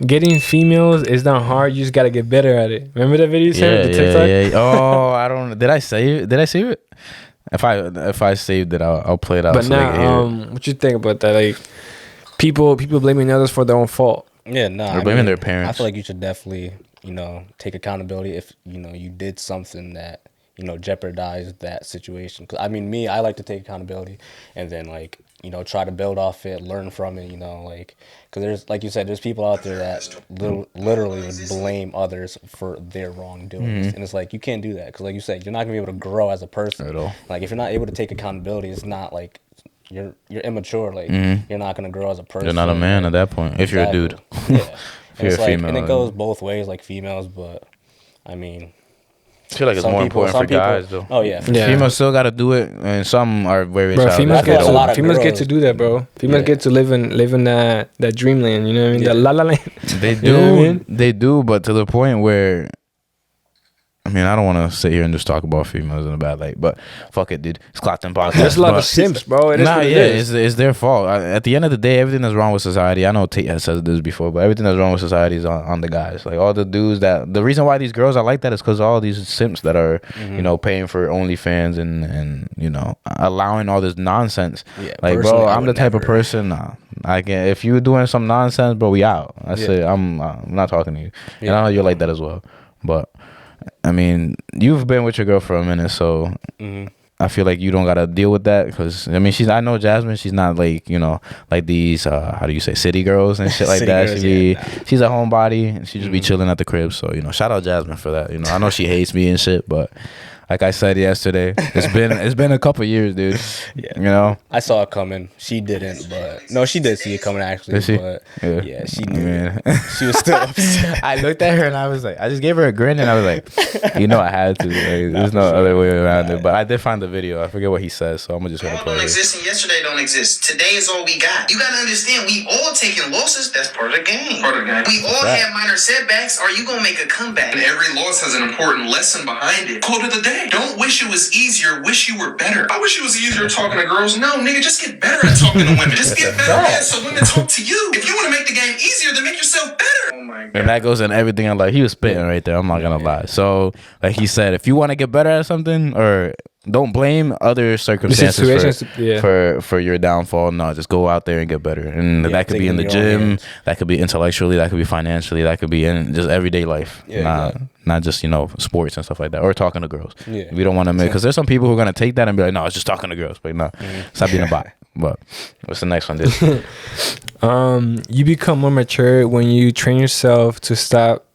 getting females is not hard. You just gotta get better at it. Remember that video you sent me? The TikTok? Yeah. Oh, I don't. Did I save it? If I saved it, I'll play it out. But so now, what you think about that? Like, people blaming others for their own fault. Yeah, no. They're blaming their parents. I feel like you should definitely, take accountability if, you did something that, jeopardized that situation. Because, I mean, I like to take accountability and then, like, try to build off it, learn from it, like, because there's, like you said, there's people out there that literally would blame others for their wrongdoings. And it's like, you can't do that. Because, like you said, you're not going to be able to grow as a person. At all. Like, if you're not able to take accountability, it's not like, you're immature. Like, you're not going to grow as a person. You're not a man at that point. If you're a dude. Yeah. If you're a female. And it goes both ways, like females, but I mean, I feel like it's more important for guys though. Oh yeah. Females still got to do it, and some are very bro, childish. females get to do that, bro. Females get to live in that dreamland. You know what I mean? That la la land. They do, you know what I mean? They do, but to the point where, I mean, I don't want to sit here and just talk about females in a bad light, but fuck it, dude. It's Clocked In Podcast. There's a lot of simps, bro. It's their fault. At the end of the day, everything that's wrong with society, I know Tate has said this before, but everything that's wrong with society is on the guys. Like all the dudes the reason why these girls are like that is because all these simps that are, you know, paying for OnlyFans and you know, allowing all this nonsense. Yeah, like, bro, I'm the type of person, I can, if you're doing some nonsense, bro, we out. I say, I'm not talking to you. And I know you're like that as well, but I mean, you've been with your girl for a minute, so I feel like you don't gotta deal with that. Because I mean, I know Jasmine. She's not like, you know, like these how do you say, city girls and shit like that. She's a homebody and she just be chilling at the crib. So, you know, shout out Jasmine for that. You know, I know she hates me and shit, but like I said yesterday, it's been a couple years, dude. Yeah, you know, I saw it coming. She didn't, but no, she did see it coming actually. Did she? But yeah, she knew. She was still upset. I looked at her and I was like, I just gave her a grin and I was like, you know, I had to. Like, there's no other way around it. But I did find the video. I forget what he says, so I'm gonna just gonna play it. Don't exist and yesterday don't exist. Today is all we got. You gotta understand, we all taking losses. That's part of the game. We all have minor setbacks. Are you gonna make a comeback? And every loss has an important lesson behind it. Quote of the day: don't wish it was easier, wish you were better. I wish it was easier talking to girls. No, nigga, just get better at talking to women. Just get better at so women talk to you. If you want to make the game easier, then make yourself better. Oh my God. And that goes in everything. I'm like, he was spitting right there. I'm not gonna lie. So, like he said, if you want to get better at something, or don't blame other circumstances for your downfall. No, just go out there and get better. And that could be in the gym, that could be intellectually, that could be financially, that could be in just everyday life. Not just, you know, sports and stuff like that, or talking to girls. We don't want to make, because there's some people who are gonna take that and be like, no, it's just talking to girls. But no, stop being a bot. But what's the next one, dude? You become more mature when you train yourself to stop.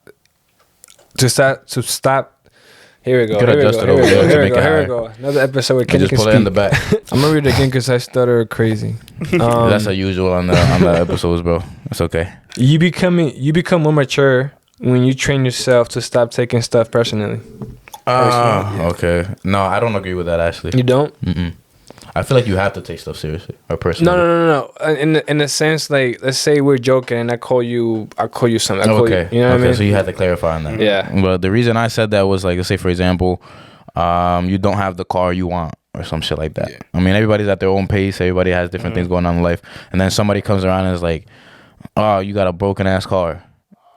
Here we go. Here we go. Another episode with Kenny just pull it in the back. I'm gonna read it again because I stutter crazy. That's unusual on the episodes, bro. It's okay. You become more mature when you train yourself to stop taking stuff personally. Okay. No, I don't agree with that actually. You don't? I feel like you have to take stuff seriously or personally. No. In the sense, like, let's say we're joking and I call you something. Okay. You know what I mean? So you had to clarify on that. Yeah. But the reason I said that was, like, let's say for example, you don't have the car you want or some shit like that. Yeah. I mean, everybody's at their own pace. Everybody has different things going on in life. And then somebody comes around and is like, oh, you got a broken ass car.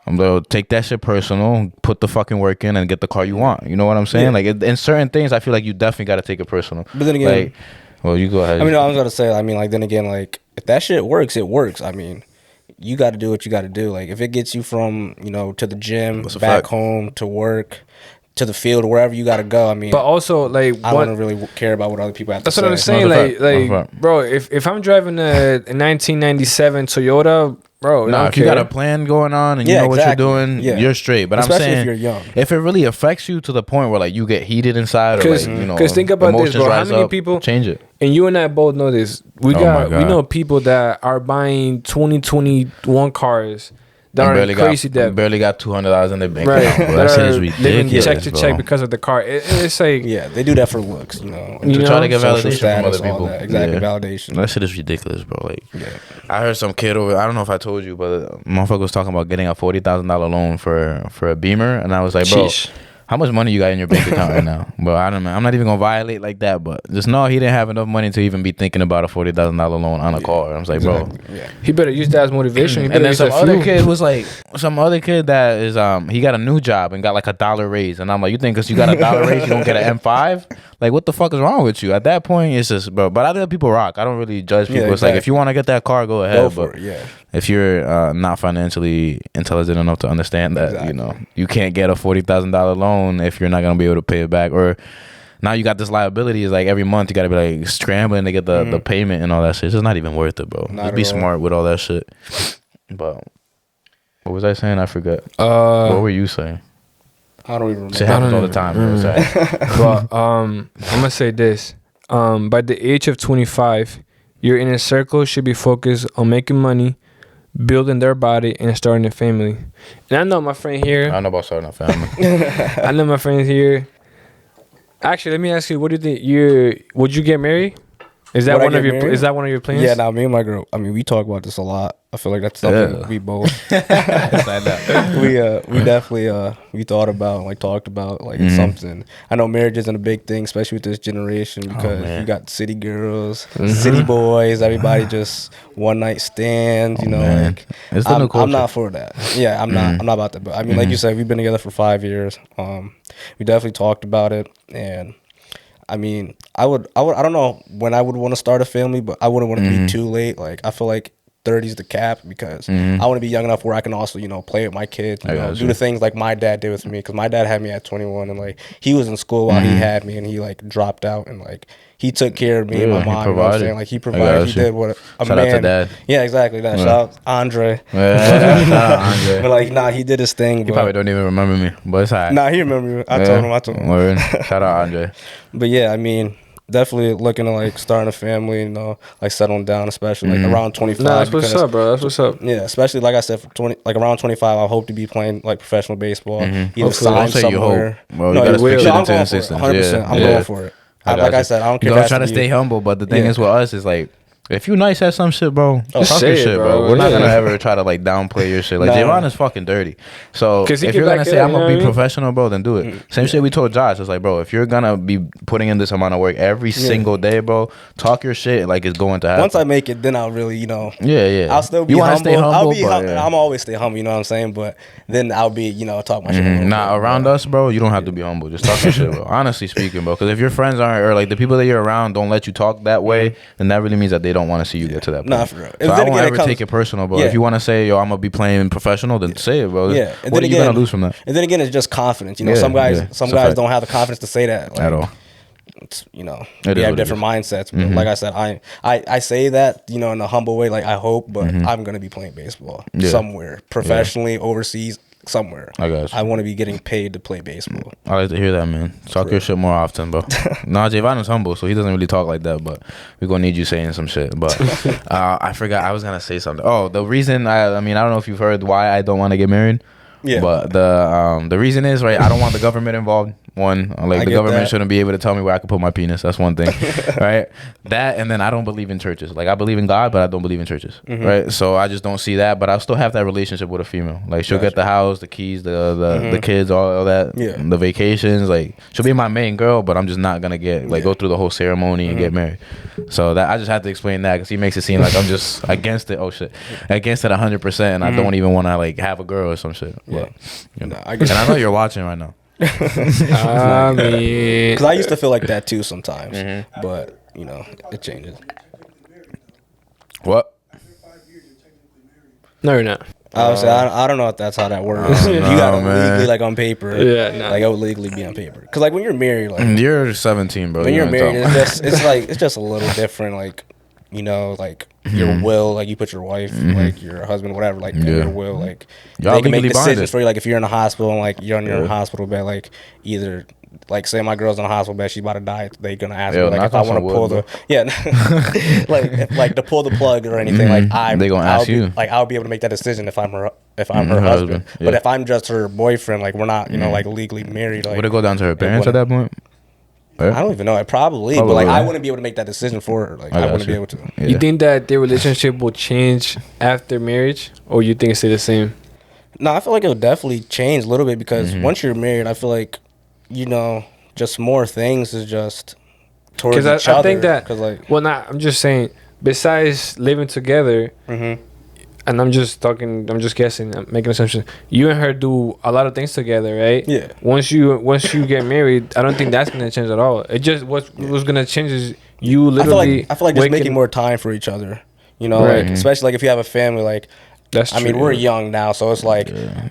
They'll take that shit personal, put the fucking work in, and get the car you want. You know what I'm saying? Like, in certain things, I feel like you definitely got to take it personal. But then again, like, well, you go ahead. I mean, I was gonna say, I mean, like, then again, like, if that shit works, it works. I mean, you got to do what you got to do. Like, if it gets you from, you know, to the gym, back home, to work, to the field, wherever you got to go. I mean, but also, like, I don't really care about what other people have to say. That's what I'm saying. Like, bro, if I'm driving a 1997 Toyota, bro, if you got a plan going on and you know what you're doing, you're straight. But especially I'm saying, if you're young, if it really affects you to the point where, like, you get heated inside, or, like, you know, because think about this, bro. How many people change it? And you and I both know this. We know people that are buying 2021 cars that are crazy. That barely got $200 in their bank account. That shit is ridiculous. Check to check because of the car. It's like, yeah, they do that for looks, you know, to try to get validation from other people. Validation. That shit is ridiculous, bro. Like, I heard some kid over. I don't know if I told you, but motherfucker was talking about getting a $40,000 loan for a Beamer, and I was like, bro. Sheesh. How much money you got in your bank account right now? But I don't know. I'm not even gonna violate like that. But just know he didn't have enough money to even be thinking about a $40,000 loan on a car. I was like, bro, he better use that as motivation. And then some other kid that is he got a new job and got like $1 raise. And I'm like, you think because you got $1 raise you don't get an M5? Like, what the fuck is wrong with you? At that point, it's just, bro. But other people rock. I don't really judge people. It's like, if you want to get that car, go ahead. If you're not financially intelligent enough to understand that, you know, you can't get a $40,000 loan if you're not gonna be able to pay it back, or now you got this liability. Is like every month you gotta be like scrambling to get the payment and all that shit. It's just not even worth it, bro. Just be smart with all that shit. But what was I saying? I forgot. What were you saying? I don't even remember. It happens all the time. But I'm gonna say this. By the age of 25, your inner circle should be focused on making money, building their body, and starting a family. And I know my friend here. I know about starting a family. I know my friend here. Actually, let me ask you. What do you think? Would you get married? Is that one of your plans? Yeah, now me and my girl. I mean, we talk about this a lot. I feel like that's something we both. we definitely we thought about, like, talked about, like, it's something. I know marriage isn't a big thing, especially with this generation, because you got city girls, city boys, everybody just one night stands. You know, like, I'm not for that. Yeah, I'm not about that. But I mean, like you said, we've been together for 5 years. We definitely talked about it, and I mean, I don't know when I would want to start a family, but I wouldn't want to be too late. Like, I feel like 30 is the cap, because I want to be young enough where I can also, you know, play with my kids, you know, do the things like my dad did with me, because my dad had me at 21, and like he was in school while he had me, and he like dropped out, and like he took care of me and my mom. You know what I'm saying? Like, he provided, he did what a shout man. Out to dad. Yeah, exactly. That shout out Andre. Shout out Andre. But like, nah, he did his thing. He probably don't even remember me, but it's alright. Nah, he remember me. I told him. Word. Shout out Andre. But yeah, I mean, definitely looking to like starting a family, you know, like settling down, especially like around 25. Nah, that's what's up, bro. That's what's up. Yeah, especially like I said, for 20, like around 25, I hope to be playing like professional baseball. Either Don't sign say you somewhere. hope, bro. You gotta speak shit into existence. 100%. I'm going for it. Like I said, I don't care. You gotta try to stay humble, but the thing is with us is like, if you nice at some shit, bro, talk your shit, bro. We're not gonna ever try to like downplay your shit. Like, Javon is fucking dirty. So if you're gonna say I'm gonna be professional, bro, then do it. Same shit we told Josh. It's like, bro, if you're gonna be putting in this amount of work every single day, bro, talk your shit like it's going to happen. Once I make it, then I'll really, you know. Yeah. I'll still be you humble. Stay humble. I'll be I'm always stay humble. You know what I'm saying? But then I'll be, you know, talk my shit. Nah, around us, bro, you don't have to be humble. Just talk your shit, bro. Honestly speaking, bro, because if your friends aren't, or like the people that you're around don't let you talk that way, then that really means that they don't want to see you get to that point. Nah, for real. So I won't ever take it personal, bro. If you want to say, yo, I'm gonna be playing professional, then say it, bro. Yeah. What are you gonna lose from that? And then again, it's just confidence. You know, some guys don't have the confidence to say that, like, at all. It's, you know, we have different mindsets. But like I said, I say that, you know, in a humble way, like I hope, but I'm gonna be playing baseball somewhere, professionally, overseas. Somewhere. I want to be getting paid to play baseball. I like to hear that, man. Talk your shit more often, bro. Nah, Javon is humble, so he doesn't really talk like that, but we're going to need you saying some shit. But I forgot. I was going to say something. Oh, the reason, I mean, I don't know if you've heard why I don't want to get married. Yeah. But the reason is, right, I don't want the government involved. One, like, the government shouldn't be able to tell me where I can put my penis. That's one thing, right? That, and then I don't believe in churches. Like, I believe in God, but I don't believe in churches, right? So I just don't see that. But I still have that relationship with a female. Like, she'll get the house, the keys, the kids, all that, the vacations. Like, she'll be my main girl, but I'm just not gonna get go through the whole ceremony and get married. So that I just have to explain that, because he makes it seem like I'm just against it. Oh shit, against it 100%, and I don't even want to like have a girl or some shit. But, you know. And I know you're watching right now. I mean, because I used to feel like that too sometimes, but you know, it changes. What? No, you're not. Obviously, I don't know if that's how that works. You gotta legally, like, on paper. Yeah, no. Like, I would legally be on paper. Because like when you're married, like, you're 17, bro. When you're married, it's just a little different. Like, you know, like your will, like you put your wife, like your husband, whatever, like in your will, like they can make decisions for you. Like if you're in a hospital and like you're on your hospital bed, like either, like say my girl's in a hospital bed, she's about to die, they gonna ask me like if I want to pull the like to pull the plug or anything. Like they gonna ask you. Like I'll be able to make that decision if I'm her husband. But if I'm just her boyfriend, like we're not, you know, like legally married. Like, would it go down to her parents at that point? I don't even know. Probably, but like I wouldn't be able to make that decision for her. Like I wouldn't be able to. Yeah. You think that their relationship will change after marriage, or you think it stay the same? No, I feel like it would definitely change a little bit, because once you're married, I feel like, you know, just more things is just towards each other. I think that, like, well, I'm just saying, besides living together, and I'm just guessing, I'm making assumptions. You and her do a lot of things together, right? Yeah. Once you get married, I don't think that's gonna change at all. It just what's gonna change is you literally. I feel like just making more time for each other. You know, like especially like if you have a family, like. That's true. I mean, we're young now, so it's like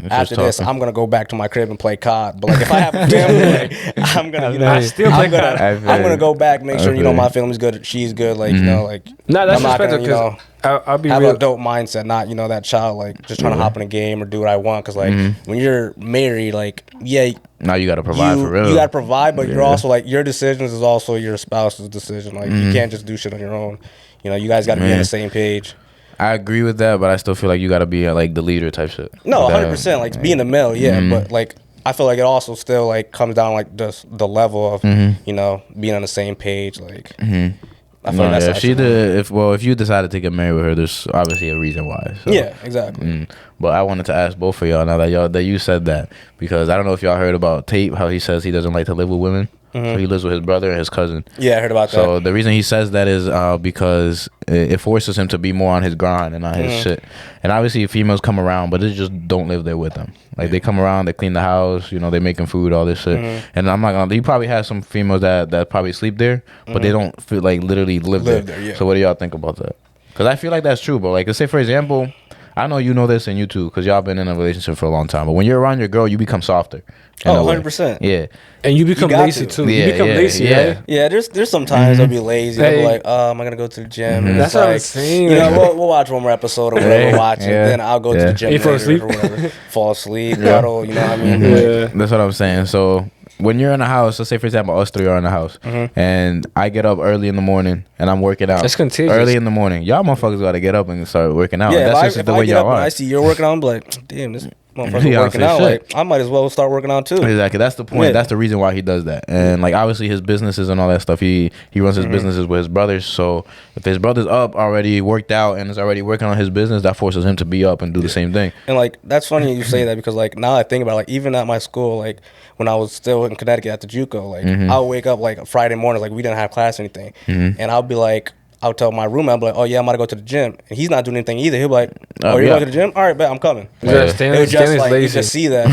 after this, I'm gonna go back to my crib and play COD. But like if I have a family, like, I'm gonna, you know, I'm gonna go back, make sure, you know, my family's good, she's good, like, you know, like. No, that's respectful, because I'll be have real. an adult mindset, not, you know, that child like just trying to hop in a game or do what I want. Because like when you're married, like now you gotta provide for real. You gotta provide, but you're also like your decisions is also your spouse's decision. Like you can't just do shit on your own. You know, you guys gotta be on the same page. I agree with that, but I still feel like you gotta be like the leader type shit. No, 100%. Like being the male, but like I feel like it also still like comes down like the level of you know, being on the same page. Like I feel like that's if you decided to get married with her, there's obviously a reason why. So. Yeah, exactly. But I wanted to ask both of y'all now that you said that, because I don't know if y'all heard about Tate, how he says he doesn't like to live with women. So he lives with his brother and his cousin. Yeah, I heard about that. So the reason he says that is because it forces him to be more on his grind and on his shit. And obviously females come around, but they just don't live there with them. Like they come around, they clean the house, you know, they making food, all this shit. And I'm not gonna. He probably has some females that probably sleep there, but they don't feel like literally live there. Yeah. So what do y'all think about that? Because I feel like that's true, bro. Like let's say for example, I know you know this and you too, because y'all been in a relationship for a long time. But when you're around your girl, you become softer. 100%. Yeah. And you become lazy too. You become lazy, right? Yeah, there's sometimes I'll be lazy. I'll be like, oh, am I gonna go to the gym? And that's what I'm saying. You know, we'll watch one more episode or whatever we're watching. Then I'll go to the gym later or whatever. Fall asleep, cuddle, you know what I mean? Yeah. That's what I'm saying. So when you're in the house, let's say for example, us three are in the house, and I get up early in the morning and I'm working out. That's contagious. Early in the morning, y'all motherfuckers gotta get up and start working out. Yeah, that's just the way y'all are. I see you're working out, I'm like, damn, this motherfucker working out. Like, I might as well start working out too. Exactly. That's the point. That's the reason why he does that. And like obviously his businesses and all that stuff, he runs his businesses with his brothers. So if his brother's up already worked out and is already working on his business, that forces him to be up and do the same thing. And like that's funny you say that, because like now I think about it, like even at my school, like when I was still in Connecticut at the JUCO, like I'll wake up like Friday morning, like we didn't have class or anything, and I'll be like, I'll tell my roommate, I'll be like, oh yeah, I'm gonna go to the gym, and he's not doing anything either. He'll be like, oh, you're going to the gym? All right, bet, I'm coming. Stanley's like, lazy. You just see that.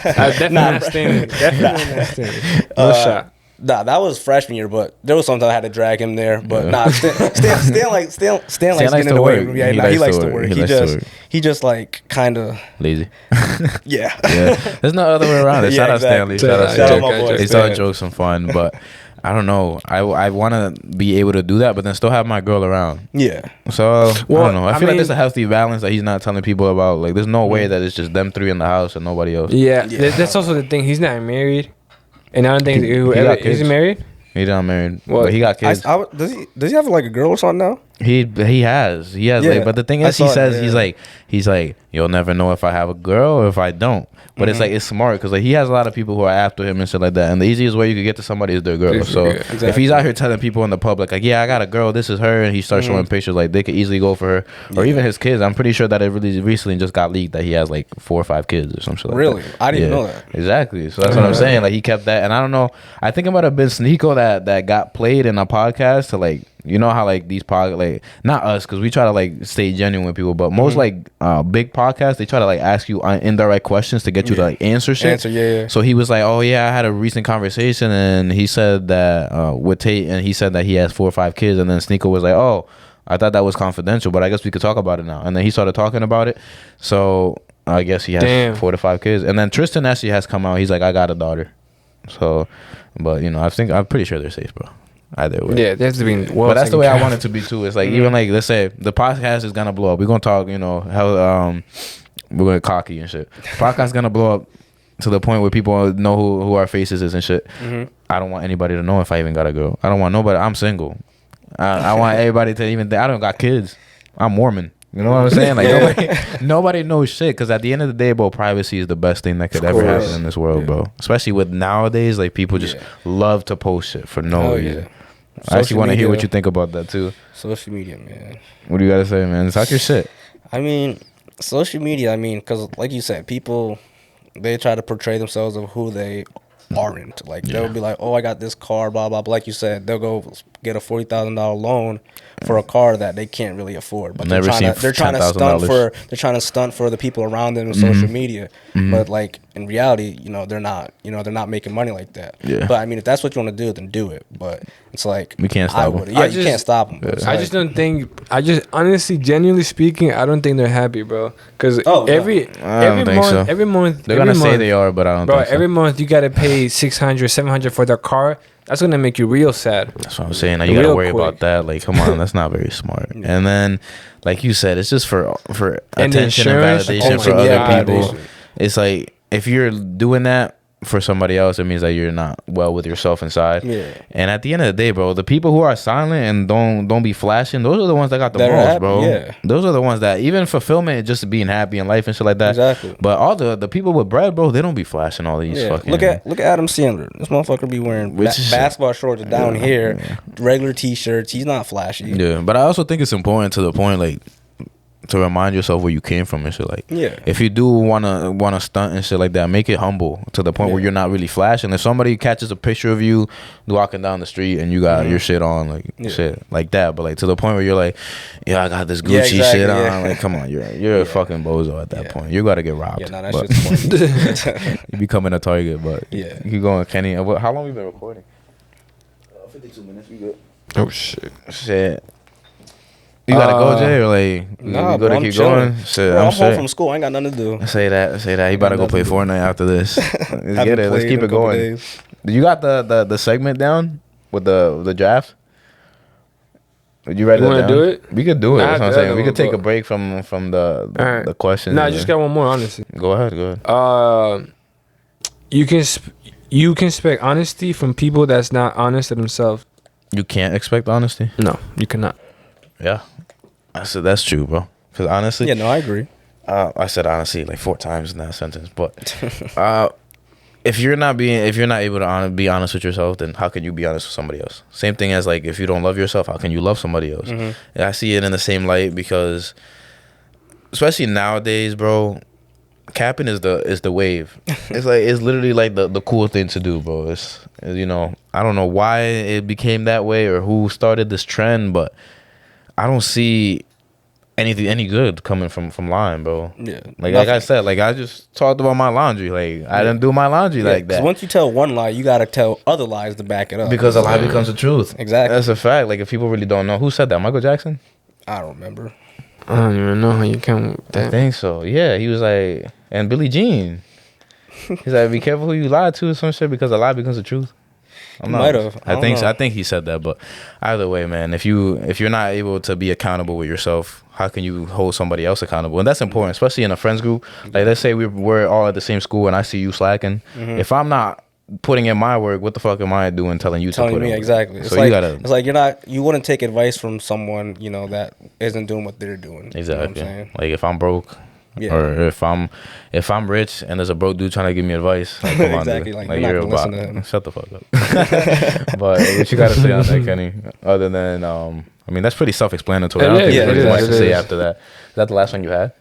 Definitely not Stanley. Definitely not Stanley. No shot. Nah, that was freshman year, but there was sometimes I had to drag him there. But Stan likes getting in the way. Yeah, he likes to work. He just like kind of lazy. Yeah. There's no other way around it. Shout out Stanley. Shout out my boy. He's all jokes and fun, but I don't know. I want to be able to do that, but then still have my girl around. Yeah. So I don't know. I feel like there's a healthy balance that he's not telling people about. Like, there's no way that it's just them three in the house and nobody else. Yeah. That's also the thing. He's not married, and I don't think is he married? He's not married. Well, but he got kids. Does he have like a girl or something now? He has like, but the thing is, he's like you'll never know if I have a girl or if I don't. But it's like, it's smart because like he has a lot of people who are after him and shit like that, and the easiest way you could get to somebody is their girl. So if he's out here telling people in the public like, yeah, I got a girl, this is her, and he starts showing pictures, like they could easily go for her, or even his kids. I'm pretty sure that it really recently just got leaked that he has like 4 or 5 kids or some shit like that. Really? I didn't know that. Exactly. So that's what I'm saying. Like he kept that, and I don't know. I think it might have been Sneeko that got played in a podcast to like. You know how like these like not us because we try to like stay genuine with people, but most like big podcasts, they try to like ask you indirect questions to get you to like answer shit. So he was like, oh yeah, I had a recent conversation and he said that with Tate, and he said that he has 4 or 5 kids, and then Sneeko was like, oh, I thought that was confidential, but I guess we could talk about it now. And then he started talking about it. So I guess he has 4 to 5 kids. And then Tristan actually has come out. He's like, I got a daughter. So, but you know, I'm pretty sure they're safe, bro. Either way. Yeah, that's been but that's the way I want it to be too. It's like even like, let's say the podcast is gonna blow up. We're gonna talk, you know, how we're gonna cocky and shit. Podcast is gonna blow up to the point where people know who our faces is and shit. I don't want anybody to know if I even got a girl. I don't want nobody. I'm single. I want everybody to even think I don't got kids. I'm Mormon. You know what I'm saying? Like nobody knows shit, because at the end of the day, bro, privacy is the best thing that could ever happen in this world, bro. Especially with nowadays, like people just love to post shit for no reason. I actually want to hear what you think about that too. Social media, man. What do you gotta say, man? Talk your shit. I mean, social media. I mean, because like you said, people they try to portray themselves of who they aren't. Like they'll be like, oh, I got this car, blah blah. But like you said, they'll go get a $40,000 loan for a car that they can't really afford. But they're trying to stunt for the people around them on social media. But like in reality, you know, they're not making money like that. But I mean, if that's what you want to do, then do it. But it's like we can't stop them. Yeah, you can't stop them. I just don't think. I just honestly, genuinely speaking, I don't think they're happy, bro. Because every month they're gonna say they are, but I don't think so. Every month you gotta pay $600, $700 for their car. That's gonna make you real sad. That's what I'm saying. Now you gotta worry about that. Like, come on, that's not very smart. And then, like you said, it's just for attention and validation for other people. It's like if you're doing that for somebody else, it means that you're not well with yourself inside. Yeah. And at the end of the day, bro, the people who are silent and don't be flashing, those are the ones that got the That are most, happy, bro. yeah. Those are the ones that even fulfillment, just being happy in life and shit like that. Exactly. But all the people with bread, bro, they don't be flashing all these fucking. Look at Adam Sandler. This motherfucker be wearing basketball shorts down here, regular t-shirts. He's not flashy. Yeah, but I also think it's important to the point, like, to remind yourself where you came from and shit. Like, if you do wanna stunt and shit like that, make it humble to the point where you're not really flashing. If somebody catches a picture of you walking down the street and you got your shit on, like shit like that, but like to the point where you're like, yeah, I got this Gucci shit on. Like, come on, you're a fucking bozo at that point. You gotta get robbed. Yeah, nah, that shit's funny. You becoming a target, but you going, Kenny. How long you been recording? 52 minutes. We good. Oh shit. You gotta go, Jay, or like nah, you gotta keep chilling. going? Shit, I'm home from school. I ain't got nothing to do. Say that. You better go play Fortnite after this. Let's get it. Let's keep it going. Days. You got the segment down with the draft? Did you write You that down? do it? We could do it. That's what I'm saying. We could take but- a break from the questions. Nah, I just got one more. Honestly. Go ahead. You can expect honesty from people that's not honest to themselves. You can't expect honesty. No, you cannot. Yeah, I said that's true, bro. Because honestly, Yeah, no, I agree. I said honestly like 4 times in that sentence. But if you're not able to be honest with yourself, then how can you be honest with somebody else? Same thing as like if you don't love yourself, how can you love somebody else? And I see it in the same light because, especially nowadays, bro, capping is the wave. It's literally like the cool thing to do, bro. It's you know, I don't know why it became that way or who started this trend, but I don't see any good coming from lying, bro. Yeah. Like I said, like I just talked about my laundry. Like I didn't do my laundry like that. Once you tell one lie, you gotta tell other lies to back it up. Because a lie becomes the truth. Exactly. That's a fact. Like if people really don't know, who said that? Michael Jackson? I don't remember. I don't even know how you come with I that. think so. Yeah, he was like, and Billie Jean. He's like, be careful who you lie to or some shit because a lie becomes the truth. Might have. I think he said that, but either way, man, if you're not able to be accountable with yourself, how can you hold somebody else accountable? And that's important, especially in a friends group. Like let's say we're all at the same school and I see you slacking. If I'm not putting in my work, what the fuck am I doing telling you to put me in? exactly. So It's like you wouldn't take advice from someone, you know, that isn't doing what they're doing. Exactly. You know what I'm saying? Like if I'm broke, or if I'm rich and there's a broke dude trying to give me advice, like, come on, Exactly. dude. Like, you're not gonna listen to him. Shut the fuck up. But what you gotta say on that, Kenny? Other than I mean that's pretty self-explanatory. I don't think there's much to say after that. Is that the last one you had?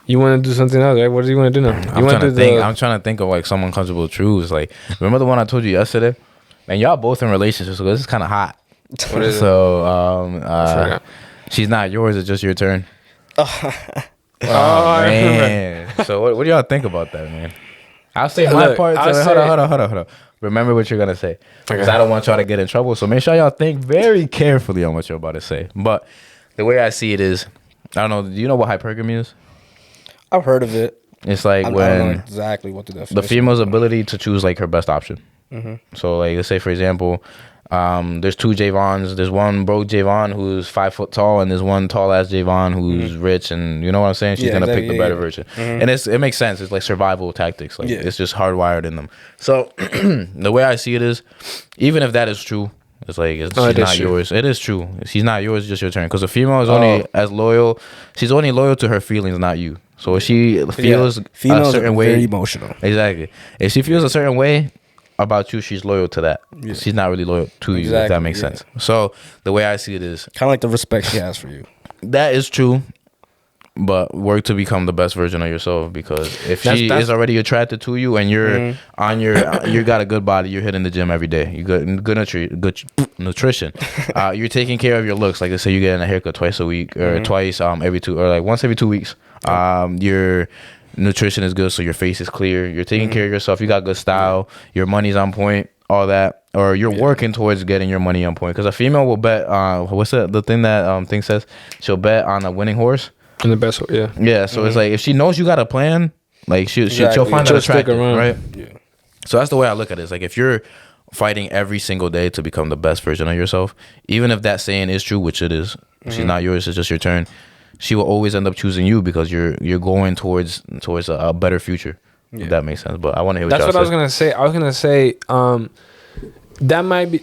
You want to do something else, right? What do you want to do now? I'm trying to think of like some uncomfortable truths. Like remember the one I told you yesterday? Man, y'all both in relationships, so this is kind of hot. What is it? So she's not yours. It's just your turn. Oh, man. So what do y'all think about that, man? I'll say my part. Hold on. Remember what you're going to say. Because I don't want y'all to get in trouble. So make sure y'all think very carefully on what you're about to say. But the way I see it is, I don't know. Do you know what hypergamy is? I've heard of it. It's like I don't know exactly what the definition. The female's ability to choose like her best option. So like let's say for example, there's 2 Javons. There's one broke Javon who's 5 foot tall, and there's one tall ass Javon who's rich, and you know what I'm saying. She's gonna pick the better version, and it makes sense. It's like survival tactics. Like it's just hardwired in them. So the way I see it is, even if that is true, it's like she's not yours. It is true. She's not yours. It's just your turn. Because a female is only as loyal. She's only loyal to her feelings, not you. So if she feels a certain way, very emotional. Exactly. If she feels a certain way about you, she's loyal to that. She's not really loyal to you, if that makes sense. So the way I see it is kind of like the respect she has for you. That is true, but work to become the best version of yourself, because if she is already attracted to you and you're on you got a good body, you're hitting the gym every day, you good nutrition, you're taking care of your looks, like let's say you're getting a haircut twice a week or twice every 2 or like once every 2 weeks, your nutrition is good, so your face is clear, you're taking care of yourself, you got good style, your money's on point, all that, or you're working towards getting your money on point. Because a female will bet what's the thing that thing says, she'll bet on a winning horse, and the best, so it's like if she knows you got a plan, like she'll find that attractive, right? So that's the way I look at it. It's like if you're fighting every single day to become the best version of yourself, even if that saying is true, which it is, she's not yours, it's just your turn, she will always end up choosing you because you're going towards a better future. If that makes sense. But I want to hear what That's y'all what I was say. gonna say. I was gonna say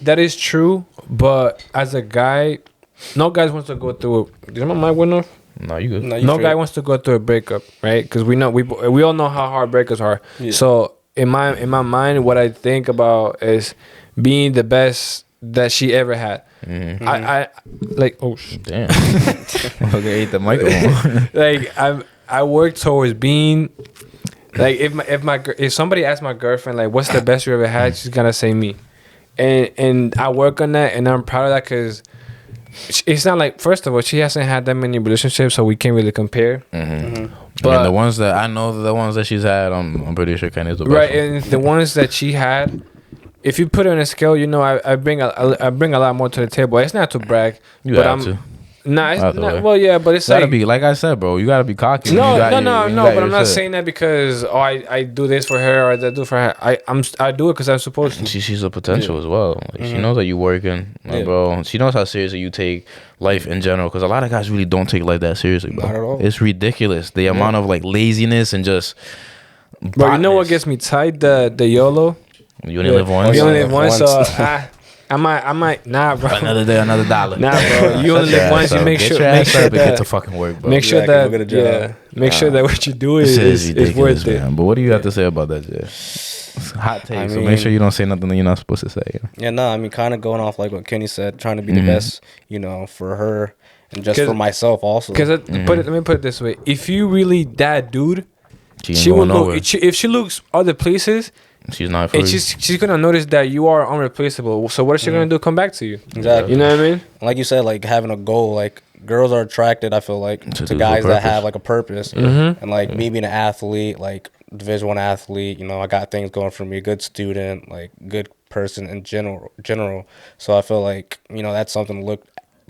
that is true, but as a guy, no guys wants to go through. Is my mic went off? No, you good. No guy wants to go through a breakup, right? Because we all know how hard breakups are. Yeah. So in my mind, what I think about is being the best that she ever had. Mm-hmm. I like damn. Okay, ate the microphone. Like I work towards being like if somebody asks my girlfriend like what's the best you ever had, she's gonna say me, and I work on that, and I'm proud of that because it's not like, first of all, she hasn't had that many relationships, so we can't really compare. Mm-hmm. But I mean, the ones that I know, the ones that she's had, I'm pretty sure Kenny's the best. Right, and the ones that she had, if you put it on a scale, you know, I bring a lot more to the table. It's not to brag, but I'm to. Nah, it's not. Well, yeah, but it's gotta be like I said, bro. You gotta be cocky. No. But I'm not saying that because I do this for her or I do for her. I do it because I'm supposed to. She sees the potential as well. Like, she knows that you working, bro. She knows how seriously you take life in general. Because a lot of guys really don't take life that seriously, bro. Not at all. It's ridiculous the amount of like laziness and just. Bro, you know what gets me tight? The YOLO. You only live once. You only live once, so I might, nah, bro. Another day, another dollar. Nah, bro. You only live once. You make sure that get to fucking work, bro. Make sure that make sure that what you do is worth it. Man. But what do you have to say about that, Jay? It's hot take. So make sure you don't say nothing that you're not supposed to say. Yeah, no. I mean, kind of going off like what Kenny said, trying to be the best, you know, for her and just for myself also. Because let me put it this way: if you really that dude, she will look. If she looks other places. She's not free. And she's gonna notice that you are unreplaceable. So what is she gonna do? Come back to you? Exactly. You know what I mean? Like you said, like having a goal. Like girls are attracted, I feel like, to guys that have like a purpose. Mm-hmm. And like me being an athlete, like Division I athlete, you know, I got things going for me. A good student, like good person in general. So I feel like, you know, that's something to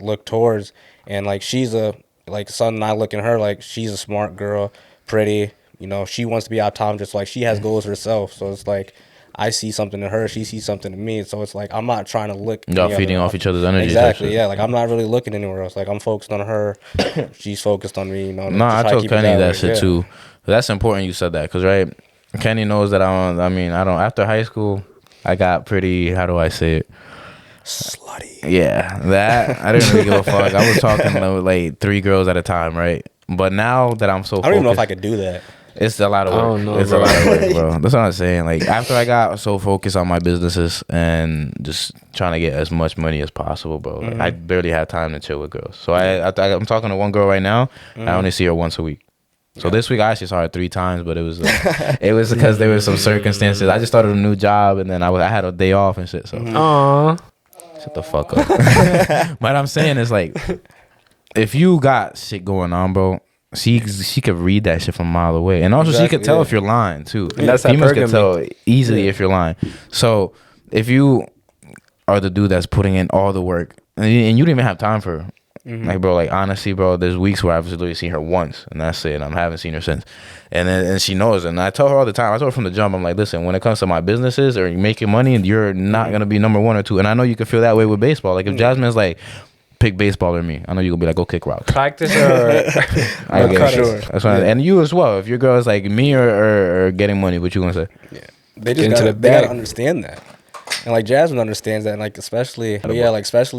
look towards. And like she's something I look in her, like she's a smart girl, pretty. You know, she wants to be optometrist. Like, she has goals herself. So, it's like, I see something in her. She sees something in me. So, it's like, I'm not trying to look. Y'all feeding off each other's energy. Exactly, yeah. Like, I'm not really looking anywhere else. Like, I'm focused on her. She's focused on me, you know. No, I told Kenny that shit, too. That's important you said that. Because, right, Kenny knows that after high school, I got pretty, how do I say it? Slutty. Yeah, that, I didn't really give a fuck. I was talking to, like, 3 girls at a time, right? But now that I'm so focused. I don't even know if I could do that. It's a lot of work. I don't know, it's bro. a lot of work, bro. That's what I'm saying. Like, after I got so focused on my businesses and just trying to get as much money as possible, bro, like, I barely had time to chill with girls. So I'm talking to one girl right now. I only see her once a week. So this week I actually saw her 3 times, but it was because there were some circumstances. I just started a new job and then I had a day off and shit. So shut the fuck up. What I'm saying is, like, if you got shit going on, bro, she could read that shit from a mile away, and also she could tell if you're lying too. And that's females can tell easily if you're lying. So if you are the dude that's putting in all the work and you don't even have time for her, like, bro, like, honestly, bro, there's weeks where I've literally seen her once and that's it. I haven't seen her since, and she knows it. And I tell her all the time. I told her from the jump. I'm like, listen, when it comes to my businesses or making money, you're not gonna be number 1 or 2. And I know you can feel that way with baseball. Like, if Jasmine's like, pick baseball or me, I know you're gonna be like, go kick rocks. Practice or sure. That's what and you as well. If your girl is like me or getting money, what you gonna say? Yeah, they just gotta understand that, and like Jasmine understands that, and like especially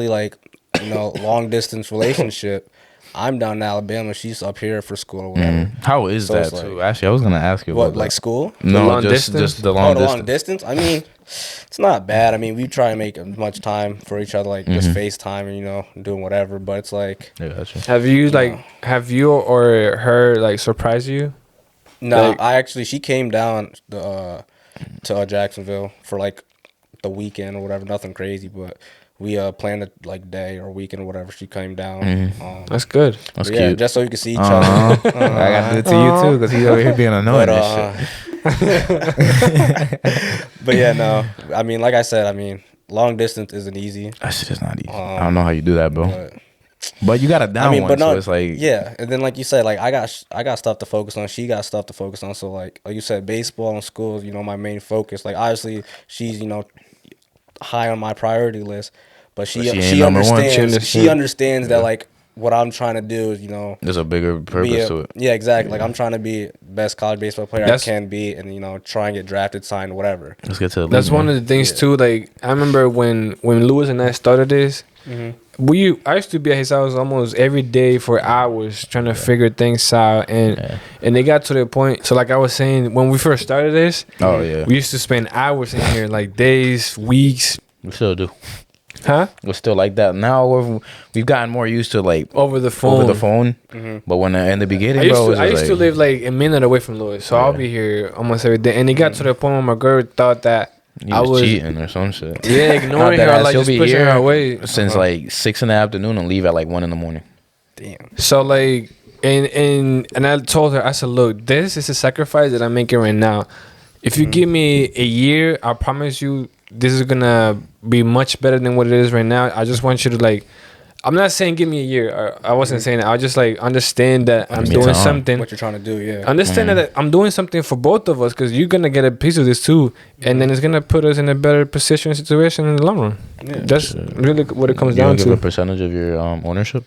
like you know, long distance relationship. I'm down in Alabama. She's up here for school or whatever. How is that too? Like, actually, I was gonna ask you. What, like school? No, just the long distance. Long distance. I mean, it's not bad. I mean, we try to make as much time for each other, like just FaceTime and, you know, doing whatever. But it's like, have you or her like surprised you? No, like, she came down to Jacksonville for like the weekend or whatever. Nothing crazy, but. We planned a like day or weekend or whatever. She came down. That's good. That's cute. Yeah, just so you can see each other. I got to do it to you too, because he's over here being annoying and shit. But yeah, no. I mean, like I said, I mean, long distance isn't easy. That shit is not easy. I don't know how you do that, bro. But you got a down one, so it's like, yeah. And then like you said, like I got stuff to focus on. She got stuff to focus on. So like you said, baseball and school is, you know, my main focus. Like obviously she's, you know, high on my priority list. But she understands that like what I'm trying to do is, you know, there's a bigger purpose to it. Yeah, exactly. Like I'm trying to be best college baseball player That's- I can be, and you know, try and get drafted, signed, whatever. Let's get to the That's league, one man. of the things too. Like I remember when Lewis and I started this, I used to be at his house almost every day for hours trying to figure things out, and they got to the point. So like I was saying, when we first started this, we used to spend hours in here, like days, weeks. We still do. Huh? We're still like that now. We've gotten more used to like Over the phone. But when in the beginning, I used to live like a minute away from Lewis, so I'll be here almost every day. And it got to the point where my girl thought that I was cheating or some shit. Yeah, ignoring her, like just pushing her away since like 6 in the afternoon and leave at like 1 in the morning. Damn. So like, and I told her, I said, look, this is a sacrifice that I'm making right now. If you give me a year, I promise you, this is gonna be much better than what it is right now. I just want you to like, I'm not saying give me a year. I wasn't saying that. I just like understand that I'm doing something. What you're trying to do, yeah. Understand that I'm doing something for both of us, because you're gonna get a piece of this too, and then it's gonna put us in a better position situation in the long run. Yeah, that's really what it comes down to. You give a percentage of your ownership?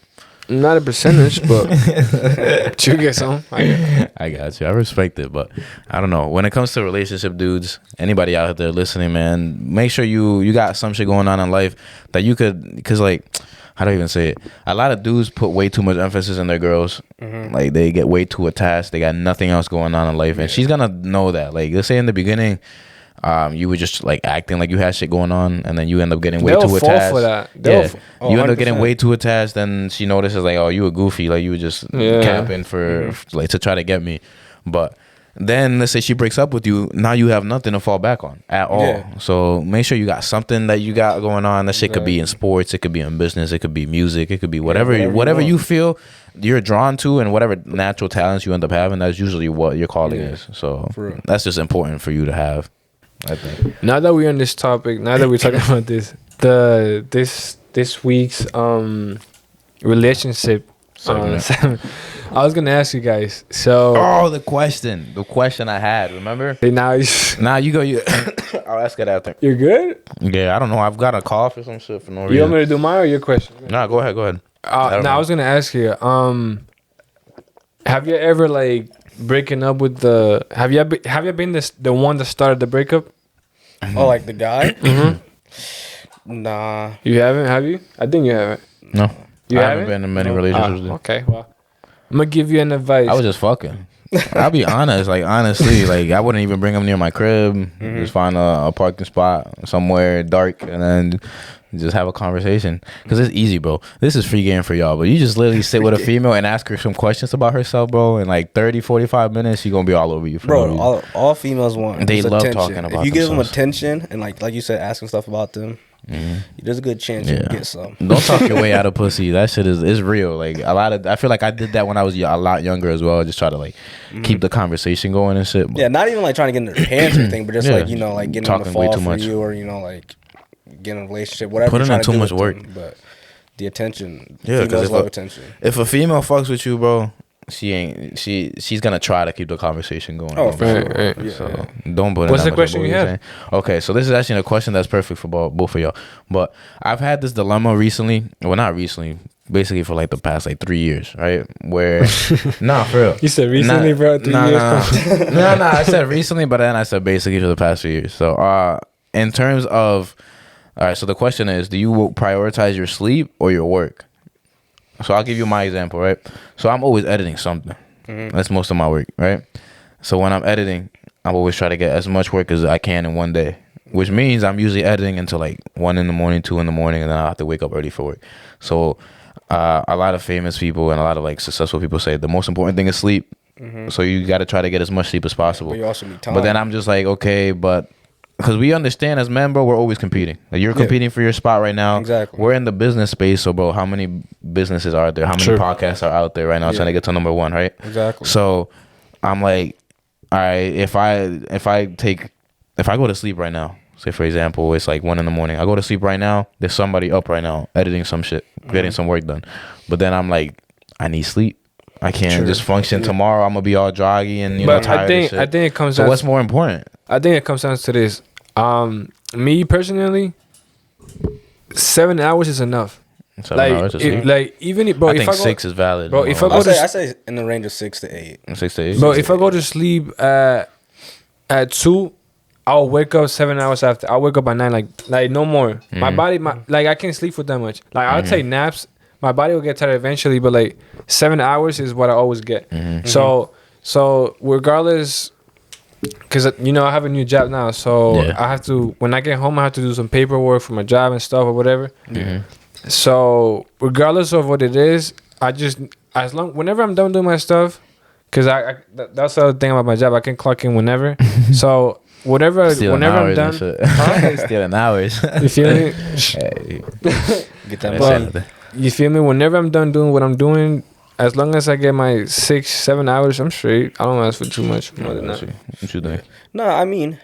Not a percentage, but you get some. I got you. I respect it, but I don't know. When it comes to relationship dudes, anybody out there listening, man, make sure you got some shit going on in life that you could, because like, how do I even say it? A lot of dudes put way too much emphasis on their girls. Like they get way too attached. They got nothing else going on in life, and she's gonna know that. Like let's say in the beginning, you were just like acting like you had shit going on, and then you end up getting way too attached. For that. You end up getting way too attached, then she notices like, oh, you a goofy, like you were just capping for like to try to get me. But then let's say she breaks up with you, now you have nothing to fall back on at all. So make sure you got something that you got going on. That shit could be in sports, it could be in business, it could be music, it could be whatever you feel you're drawn to, and whatever natural talents you end up having, that's usually what your calling is. So that's just important for you to have, I think. Now that we're on this topic, now that we're talking about this week's relationship, I was gonna ask you guys. So the question I had, remember? Now you go. I'll ask it after. You're good? Yeah, I don't know. I've got a cough or some shit for no reason. You want me to do mine or your question? Nah, go ahead. I was gonna ask you. Have you ever like breaking up with the? Have you been the one that started the breakup? Oh, like the guy? Nah. You haven't? Have you? I think you haven't. No. You haven't been in many relationships. Okay, well, I'm gonna give you an advice. I was just fucking. I'll be honest. Like honestly, like I wouldn't even bring him near my crib. Just find a parking spot somewhere dark, and then just have a conversation. Because it's easy, bro. This is free game for y'all. But you just literally sit with a female and ask her some questions about herself, bro. In like 30, 45 minutes, she gonna be all over you. Bro, all females want. They love attention. talking about. If you give them themselves. attention and like you said, asking stuff about them, there's a good chance you can get some. Don't talk your way out of pussy. That shit is real. Like I feel like I did that when I was a lot younger as well. Just try to like keep the conversation going and shit. But yeah, not even like trying to get in their pants or anything, but just like like getting them to fall for much. you, or like getting in a relationship, whatever. Putting in too much work. Them, but the attention, females love attention. If a female fucks with you, bro, she's gonna try to keep the conversation going. Oh, for sure. Right. Yeah. So don't put. What's the question you have? Okay, so this is actually a question that's perfect for both of y'all. But I've had this dilemma recently. Well, not recently. Basically for like the past like 3 years, right? Where nah, for real. You said recently, bro. 3 years. No. I said recently, but then I said basically for the past 3 years. So in terms of, all right. So the question is, do you prioritize your sleep or your work? So I'll give you my example, right? So I'm always editing something. That's most of my work, right? So when I'm editing, I'm always trying to get as much work as I can in one day, which means I'm usually editing until like 1 in the morning, 2 in the morning, and then I have to wake up early for work. So a lot of famous people and a lot of like successful people say the most important thing is sleep. So you got to try to get as much sleep as possible. But you also need time. But then I'm just like, okay, but because we understand as men, bro, we're always competing. Like you're competing for your spot right now. Exactly. We're in the business space, so bro, how many businesses are there? How many podcasts are out there right now trying to get to number one, right? Exactly. So I'm like, all right, if I go to sleep right now, say for example, it's like 1 in the morning. I go to sleep right now. There's somebody up right now editing some shit, getting some work done. But then I'm like, I need sleep. I can't just function tomorrow. I'm gonna be all droggy and tired. I think it comes. So what's more important? I think it comes down to this. Me personally, 7 hours is enough. Like even bro, I think 6 is valid. Bro, if I go I say in the range of 6 to 8. 6 to 8. Bro, if I go to sleep at 2, I'll wake up 7 hours after. I'll wake up at 9, like no more. My body, like I can't sleep for that much. Like I'll take naps. My body will get tired eventually, but like 7 hours is what I always get. So regardless, because I have a new job now, so I have to. When I get home, I have to do some paperwork for my job and stuff or whatever. So regardless of what it is, I just whenever I'm done doing my stuff, because that's the other thing about my job. I can clock in whenever. So whenever I'm done, stealing hours. You feel me? Get that money. You feel me? Whenever I'm done doing what I'm doing, as long as I get my 6-7 hours, I'm straight. I don't ask for too much more than that. What you think? No, I mean,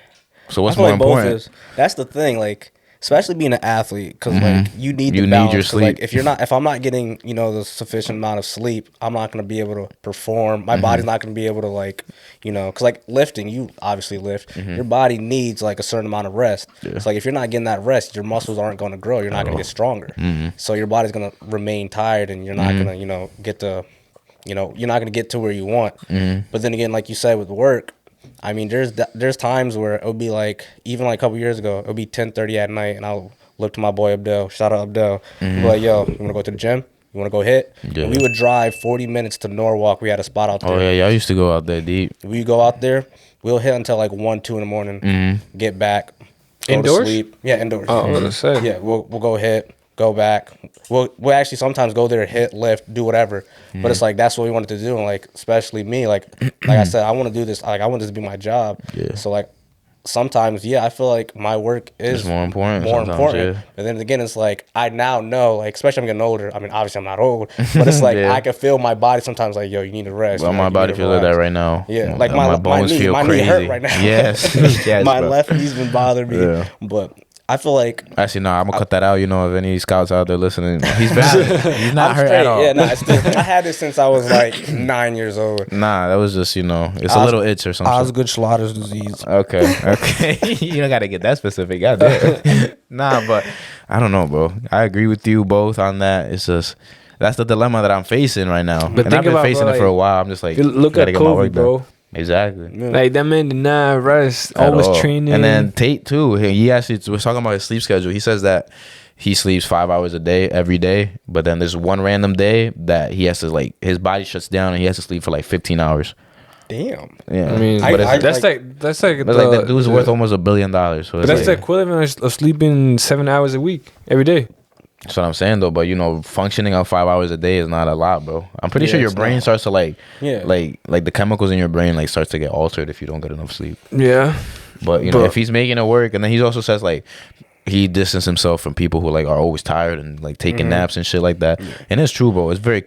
so what's more important? That's the thing, like, especially being an athlete, because like you need the balance. Need your sleep. Like, if I'm not getting the sufficient amount of sleep, I'm not gonna be able to perform. My body's not gonna be able to like because like lifting, you obviously lift. Your body needs like a certain amount of rest. It's like if you're not getting that rest, your muscles aren't gonna grow. You're not gonna get stronger. So your body's gonna remain tired, and you're not gonna get the you're not gonna get to where you want. But then again, like you said with work. I mean, there's times where it'll be like, even like a couple years ago, it'll be 10:30 at night, and I'll look to my boy Abdel. Shout out Abdel. Be like, yo, you want to go to the gym? You want to go hit? Yeah. And we would drive 40 minutes to Norwalk. We had a spot out there. Oh, yeah, y'all used to go out there deep. We go out there. We'll hit until like 1, 2 in the morning. Get back. Go indoors? To sleep. Yeah, indoors. Oh, I was gonna say. Yeah, we'll go hit. Go back. We'll actually sometimes go there, hit, lift, do whatever. But it's like that's what we wanted to do, and like especially me, like I said, I want to do this. Like I want this to be my job. Yeah. So like sometimes, I feel like my work is more important. Yeah. But then again, it's like I now know, like especially I'm getting older. I mean, obviously I'm not old, but it's like I can feel my body sometimes. Like yo, you need to rest. Well, my body feels like that right now. Yeah, like my bones feel crazy. Knee hurt right now. Yes, yes my left knee's been bothering me, but. I feel like actually no, I'm gonna cut that out. If any scouts out there listening, he's he's not hurt at all. Yeah, no, I had it since I was like 9 years old. Nah, that was just it's a little itch or something. Osgood Schlatt's disease. Okay. You don't gotta get that specific. Goddamn. Nah, but I don't know, bro. I agree with you both on that. It's just that's the dilemma that I'm facing right now, and I've been facing it for a while. I'm just like, look at Kobe, bro. Exactly. Like that man did not rest. Always training. And then Tate too. He actually was talking about his sleep schedule. He says that he sleeps 5 hours a day every day, but then there's one random day that he has to like his body shuts down and he has to sleep for like 15 hours. Damn. Yeah. I mean, that's like that dude's worth almost $1 billion. So that's the equivalent of sleeping 7 hours a week every day. That's what I'm saying though, but functioning on 5 hours a day is not a lot, bro. I'm pretty sure your brain starts to like the chemicals in your brain like starts to get altered if you don't get enough sleep. Yeah. But if he's making it work, and then he also says like he distanced himself from people who like are always tired and like taking naps and shit like that. Yeah. And it's true, bro. It's very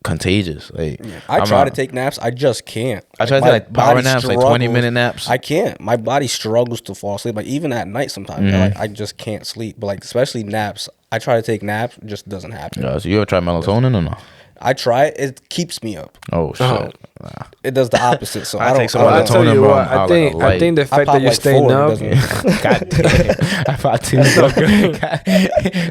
contagious. Like I try to take naps, I just can't. I try to take power naps, like 20-minute naps. I can't. My body struggles to fall asleep. Like even at night sometimes, I just can't sleep. But like especially naps, I try to take naps, it just doesn't happen. Yeah, so you ever try melatonin or no? I try it. It keeps me up. Oh shit! It does the opposite. So I take some melatonin, bro. I think the fact that you're staying up. God damn! I pop 2.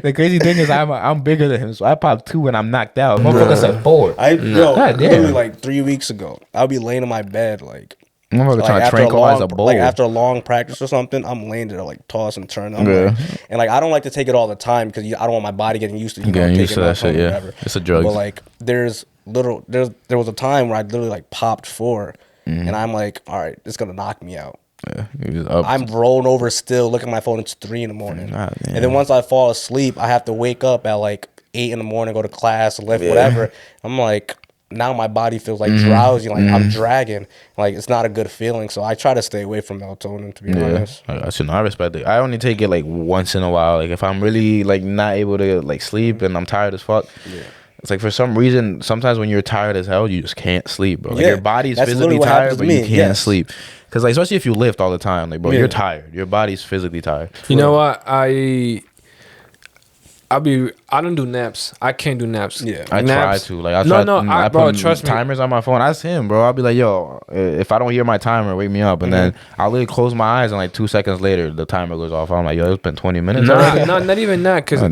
The crazy thing is I'm bigger than him, so I pop 2 when I'm knocked out. Motherfucker said 4. Literally like 3 weeks ago, I'll be laying in my bed like. Motherfucker trying to tranquilize a bull. Like after a long practice or something, I'm laying there like toss and turn. And like I don't like to take it all the time because I don't want my body getting used to getting used to that shit. Yeah, it's a drug. But like there was a time where I literally like popped 4, and I'm like, all right, it's gonna knock me out. Yeah, I'm rolling over still, looking at my phone. It's 3 in the morning, and then once I fall asleep, I have to wake up at like 8 in the morning, go to class, lift, whatever. I'm like. Now my body feels like drowsy, like I'm dragging. Like it's not a good feeling. So I try to stay away from melatonin, to be honest. I respect it. I only take it like once in a while. Like if I'm really like not able to like sleep and I'm tired as fuck. Yeah. It's like for some reason, sometimes when you're tired as hell, you just can't sleep, bro. Like your body's physically tired, but you can't sleep. Because like especially if you lift all the time, like bro, you're tired. Your body's physically tired. You know what? I don't do naps. I can't do naps. Yeah, I try to. Like I put timers on my phone. That's him, bro. I'll be like, yo, if I don't hear my timer, wake me up, and then I'll literally close my eyes, and like 2 seconds later, the timer goes off. I'm like, yo, it's been 20 minutes. No, not even that. Cause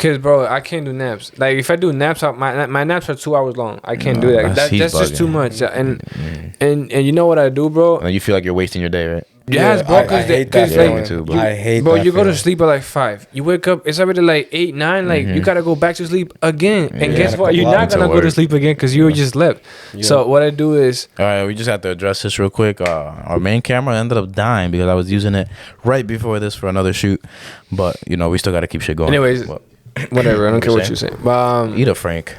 Cause bro, I can't do naps. Like if I do naps, my naps are 2 hours long. I can't do that. That's just too much. And you know what I do, bro? And you feel like you're wasting your day, right? Yes, bro. I hate that feeling. Me too, bro. I hate bro, that you go to feeling. sleep at like 5. You wake up, it's already like 8, 9. Like you gotta go back to sleep again. And guess what? You're not gonna go to sleep again because you just slept. So what I do is, all right, we just have to address this real quick. Our main camera ended up dying because I was using it right before this for another shoot. But you know, we still gotta keep shit going. anyways, whatever. I don't care what you're saying. But eat a Frank.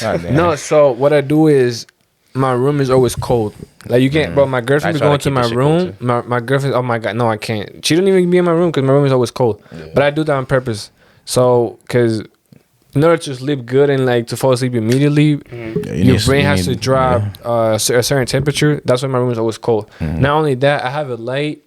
no. So what I do is, my room is always cold. Like you can't, bro. My girlfriend be going to my room. My girlfriend. Oh my god, no, I can't. She don't even be in my room because my room is always cold. Yeah. But I do that on purpose. So, because in order to sleep good and like to fall asleep immediately, your brain has to drop a certain temperature. That's why my room is always cold. Not only that, I have a light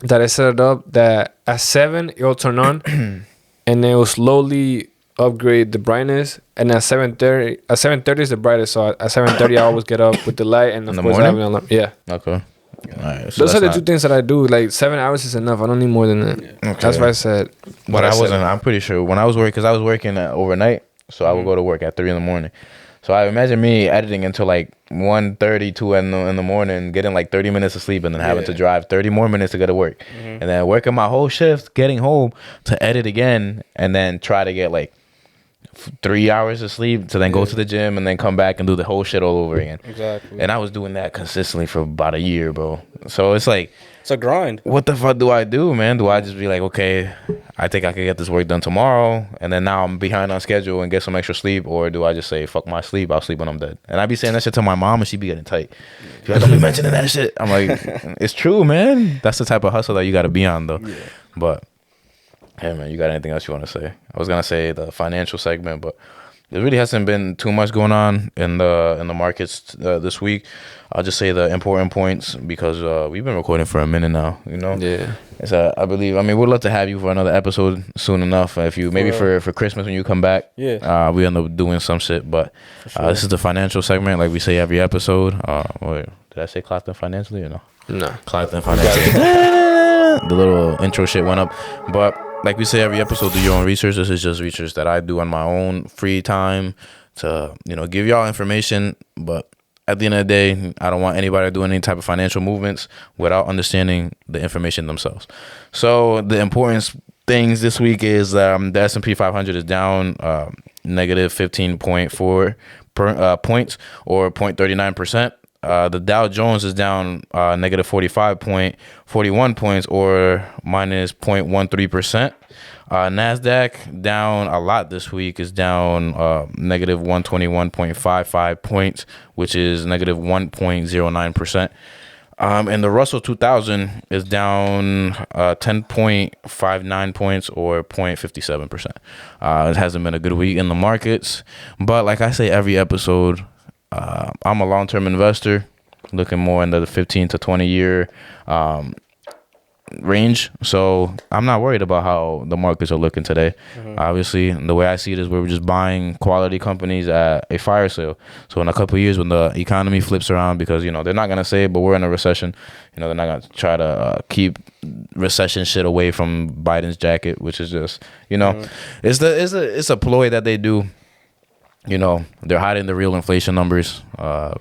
that I set it up that at 7 it will turn on, and then it will slowly upgrade the brightness, and at 7:30 is the brightest. So at 7:30 I always get up with the light, and of course I have an alarm. Yeah. Okay. All right. So those are the two things that I do. Like 7 hours is enough. I don't need more than that. Okay. That's why I said. But I wasn't. I'm pretty sure when I was working, because I was working overnight, so I would go to work at 3 a.m. So I imagine me editing until like 1:30, 2 in the morning, getting like 30 minutes of sleep, and then having to drive 30 more minutes to go to work, and then working my whole shift, getting home to edit again, and then try to get like 3 hours of sleep to then go to the gym and then come back and do the whole shit all over again. Exactly. And I was doing that consistently for about a year, bro. So it's like, it's a grind. What the fuck do I do, man? Do I just be like, okay, I think I could get this work done tomorrow, and then now I'm behind on schedule and get some extra sleep, or do I just say, fuck my sleep, I'll sleep when I'm dead? And I be saying that shit to my mom, and she be getting tight. She's like, don't be mentioning that shit. I'm like, it's true, man. That's the type of hustle that you got to be on, though. Yeah. But hey, man, you got anything else you want to say? I was gonna say the financial segment, but there really hasn't been too much going on in the markets this week. I'll just say the important points because we've been recording for a minute now. You know, yeah. So I believe. I mean, we'd love to have you for another episode soon enough. If you maybe for Christmas when you come back, yeah, we end up doing some shit. But this is the financial segment, like we say every episode. Wait, did I say clocked in financially or no? No, clocked in financially. The little intro shit went up, but. Like we say every episode, do your own research. This is just research that I do on my own free time to, give y'all information. But at the end of the day, I don't want anybody doing any type of financial movements without understanding the information themselves. So the important things this week is the S&P 500 is down negative 15.4 points or 0.39%. The Dow Jones is down negative 45.41 points or minus 0.13%. NASDAQ down a lot this week, is down negative 121.55 points, which is negative 1.09%. And the Russell 2000 is down 10.59 points or 0.57%. It hasn't been a good week in the markets, but like I say every episode, I'm a long-term investor looking more in the 15 to 20 year range. So I'm not worried about how the markets are looking today. Obviously, the way I see it is we're just buying quality companies at a fire sale. So in a couple of years when the economy flips around, because, they're not going to say it, but we're in a recession, they're not going to try to keep recession shit away from Biden's jacket, which is just, it's a ploy that they do. They're hiding the real inflation numbers.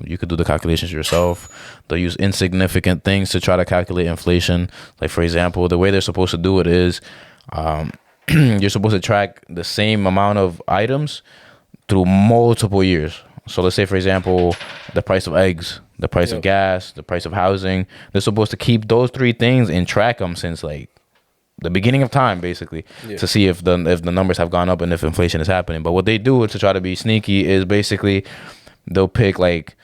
You could do the calculations yourself. They'll use insignificant things to try to calculate inflation. Like, for example, the way they're supposed to do it is you're supposed to track the same amount of items through multiple years. So let's say, for example, the price of eggs, the price of gas, the price of housing. They're supposed to keep those three things and track them since, like, the beginning of time, basically, to see if the numbers have gone up and if inflation is happening. But what they do to try to be sneaky is basically they'll pick, like,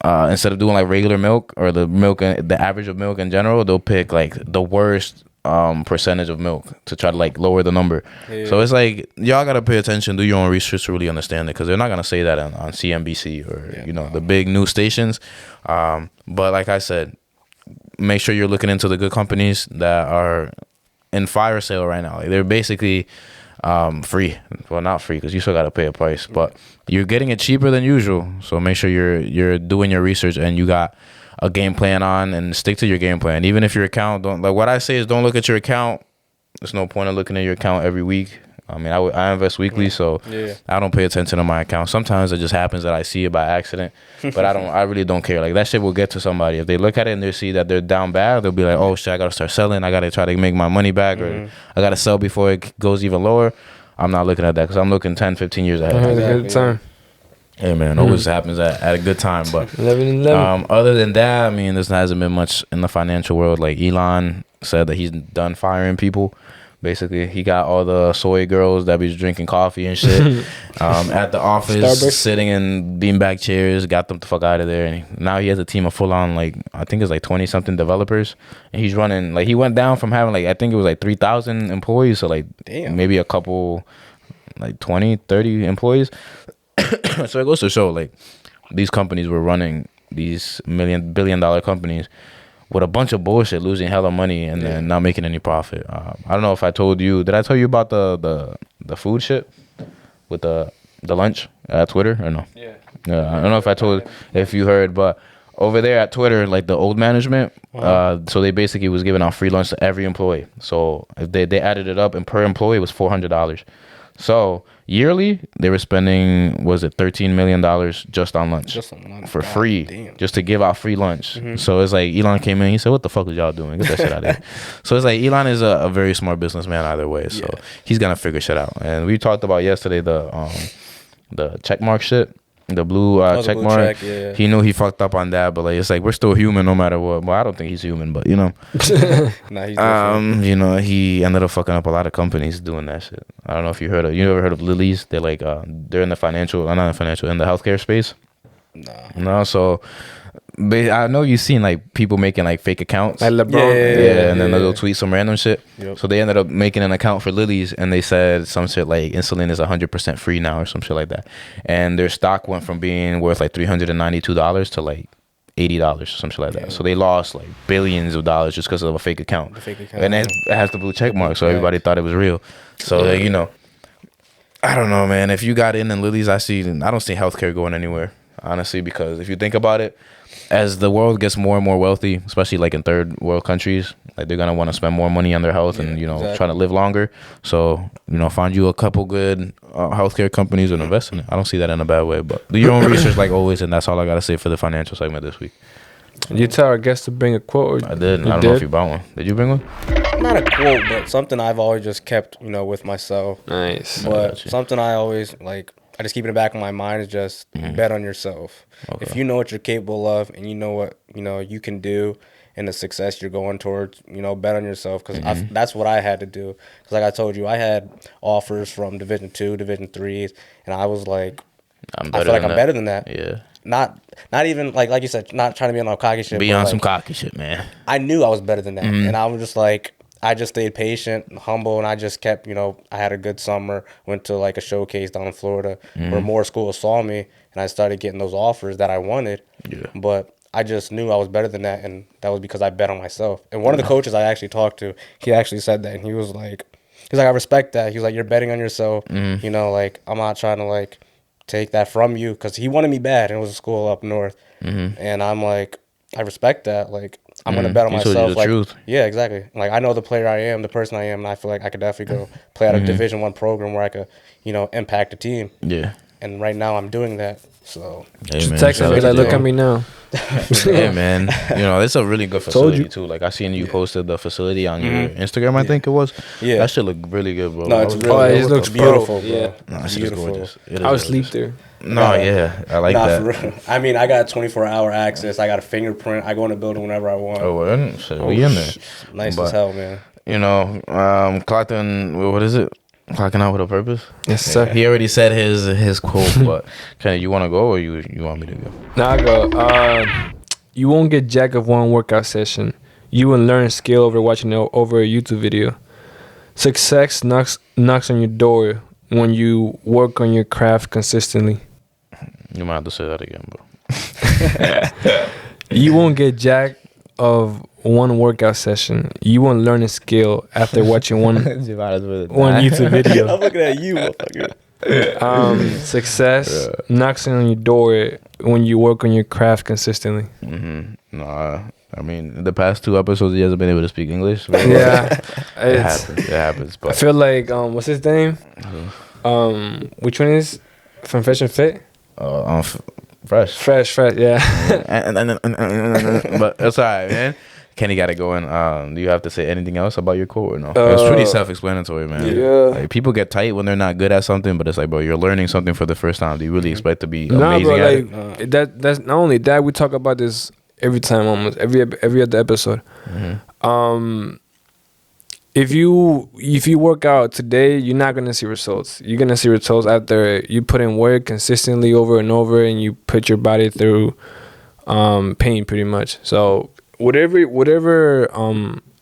instead of doing like regular milk or the average of milk in general, they'll pick like the worst percentage of milk to try to like lower the number. So it's like y'all gotta pay attention, do your own research to really understand it, because they're not gonna say that on CNBC or the big news stations. But like I said, make sure you're looking into the good companies that are in fire sale right now. Like, they're basically free. Well, not free because you still got to pay a price, but you're getting it cheaper than usual. So make sure you're doing your research and you got a game plan on, and stick to your game plan. Even if your account don't, like, what I say is don't look at your account. There's no point in looking at your account every week. I mean, I invest weekly, so I don't pay attention to my account. Sometimes it just happens that I see it by accident, but I really don't care. Like, that shit will get to somebody. If they look at it and they see that they're down bad, they'll be like, oh shit, I gotta start selling. I gotta try to make my money back, or I gotta sell before it goes even lower. I'm not looking at that because I'm looking 10, 15 years ahead. Had a good time. Hey man, always happens at a good time. But 11. other than that, I mean, there hasn't been much in the financial world. Like, Elon said that he's done firing people. Basically, he got all the soy girls that be drinking coffee and shit at the office, Starbucks. sitting in beanbag chairs, got them the fuck out of there. And now he has a team of full on, like, I think it's like 20 something developers, and he's running, like, he went down from having, like, I think it was like 3,000 employees, so like maybe a couple, like 20, 30 employees. So it goes to show, like, these companies were running these billion-dollar companies with a bunch of bullshit, losing hella money and then not making any profit. I don't know if I told you. Did I tell you about the food shit with the lunch at Twitter or no? Yeah. I don't know if you heard, but over there at Twitter, like, the old management, so they basically was giving out free lunch to every employee. So if they added it up, and per employee was $400. So yearly, they were spending, was it $13 million just on lunch for free, just to give out free lunch. So it's like Elon came in, he said, what the fuck is y'all doing? Get that shit out of here. So it's like Elon is a very smart businessman either way. So he's going to figure shit out. And we talked about yesterday the check mark shit. The blue check mark. He knew he fucked up on that, but like, it's like, we're still human no matter what. Well, I don't think he's human, but you know. Nah, he's different. You know, he ended up fucking up a lot of companies doing that shit. I don't know if you ever heard of Lilly's? They're like they're in the in the healthcare space. No, so I know you've seen like people making like fake accounts, like LeBron, and then they'll tweet some random shit. So they ended up making an account for Lilly's, and they said some shit like insulin is 100% free now or some shit like that, and their stock went from being worth like $392 to like $80 or some shit like that. So they lost like billions of dollars just because of a fake account. And then it has the blue check mark, so everybody thought it was real. So like, you know, I don't know, man. If you got in Lilly's, I don't see healthcare going anywhere, honestly, because if you think about it, as the world gets more and more wealthy, especially like in third world countries, like, they're gonna want to spend more money on their health and, you know, try to live longer. So, you know, find you a couple good healthcare companies and invest in it. I don't see that in a bad way, but do your own research like always, and that's all I gotta say for the financial segment this week. You tell our guests to bring a quote. I did. I don't know if you bought one. Did you bring one? Not a quote, but something I've always just kept, you know, with myself. Nice. But something I always like, I just keep in the back of my mind is just bet on yourself. Okay. If you know what you're capable of and you know what, you know, you can do and the success you're going towards, you know, bet on yourself, because that's what I had to do. Because like I told you, I had offers from Division 2, Division 3s, and I was like, I feel like I'm better than that. Yeah. Not even like you said, not trying to be on no cocky shit. Be on some cocky shit, man. I knew I was better than that, and I was just like, I just stayed patient and humble, and I just kept, you know, I had a good summer, went to like a showcase down in Florida where more schools saw me, and I started getting those offers that I wanted. Yeah. But I just knew I was better than that, and that was because I bet on myself. And one of the coaches I actually talked to, he actually said that, and he was like, I respect that. He was like, you're betting on yourself. You know, like, I'm not trying to like take that from you, because he wanted me bad, and it was a school up north. And I'm like, I respect that. Like, I'm gonna bet on myself. Told you the like, truth. Yeah, exactly. Like, I know the player I am, the person I am, and I feel like I could definitely go play at a Division I program where I could, you know, impact a team. Yeah. And right now I'm doing that. So just text me, like, look at me now. Yeah, man. You know, it's a really good facility too. Like, I seen you posted the facility on your Instagram, I think it was. Yeah. That shit look really good, bro. No, it's really it looks beautiful, bro. Yeah. No, it's beautiful. I would sleep there. No, yeah, I like that. For real. I mean, I got 24-hour access. I got a fingerprint. I go in the building whenever I want. Oh, well, so we in there. Nice as hell, man. You know, clocked in. What is it? Clocking out with a purpose. Yes, sir. He already said his quote, but you want to go or you want me to go? Nah, I go. You won't get jack of one workout session. You will learn a skill over watching over a YouTube video. Success knocks on your door when you work on your craft consistently. You might have to say that again, bro. You won't get jack of one workout session. You won't learn a skill after watching one YouTube video. I'm looking at you, motherfucker. Success knocks on your door when you work on your craft consistently. Nah, I mean, the past 2 episodes, he hasn't been able to speak English. So Yeah, it happens. It happens. But I feel like what's his name? Which one is from Fresh and Fit? Fresh. Fresh. Yeah. But it's all right, man. Kenny got it going. Do you have to say anything else about your quote or no? It's pretty self-explanatory, man. Yeah. Like, people get tight when they're not good at something, but it's like, bro, you're learning something for the first time. Do you really expect to be amazing at it? That's not only that. We talk about this every time, almost every other episode. If you work out today, you're not gonna see results. You're gonna see results after you put in work consistently over and over, and you put your body through pain, pretty much. So whatever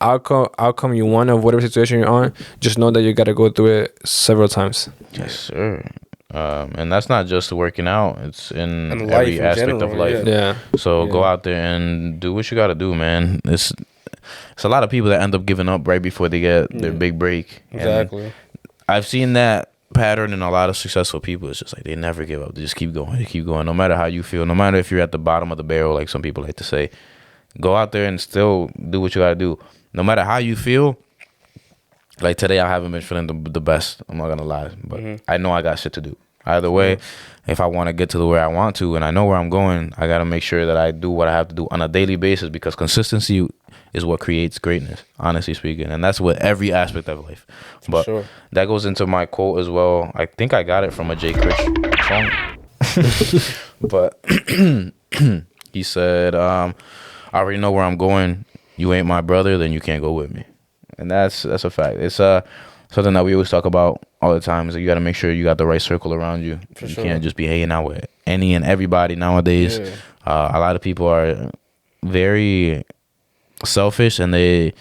outcome you want of whatever situation you're on, just know that you gotta go through it several times. Yes, sir. And that's not just working out; it's in life every in aspect general, of life. Yeah. So go out there and do what you gotta do, man. It's a lot of people that end up giving up right before they get their big break. Exactly. And I've seen that pattern in a lot of successful people. It's just like they never give up. They just keep going. They keep going. No matter how you feel, no matter if you're at the bottom of the barrel, like some people like to say, go out there and still do what you gotta do. No matter how you feel. Like today, I haven't been feeling the best. I'm not gonna lie, but I know I got shit to do. Either way, if I want to get to where I want to and I know where I'm going, I gotta make sure that I do what I have to do on a daily basis, because consistency is what creates greatness, honestly speaking, and that's what every aspect of life. But that goes into my quote as well. I think I got it from a Jay Krish song, but he said, "I already know where I'm going. You ain't my brother, then you can't go with me." And that's a fact. It's something that we always talk about all the time. Is that you got to make sure you got the right circle around you. You can't just be hanging out with any and everybody nowadays. Yeah. A lot of people are very selfish, and they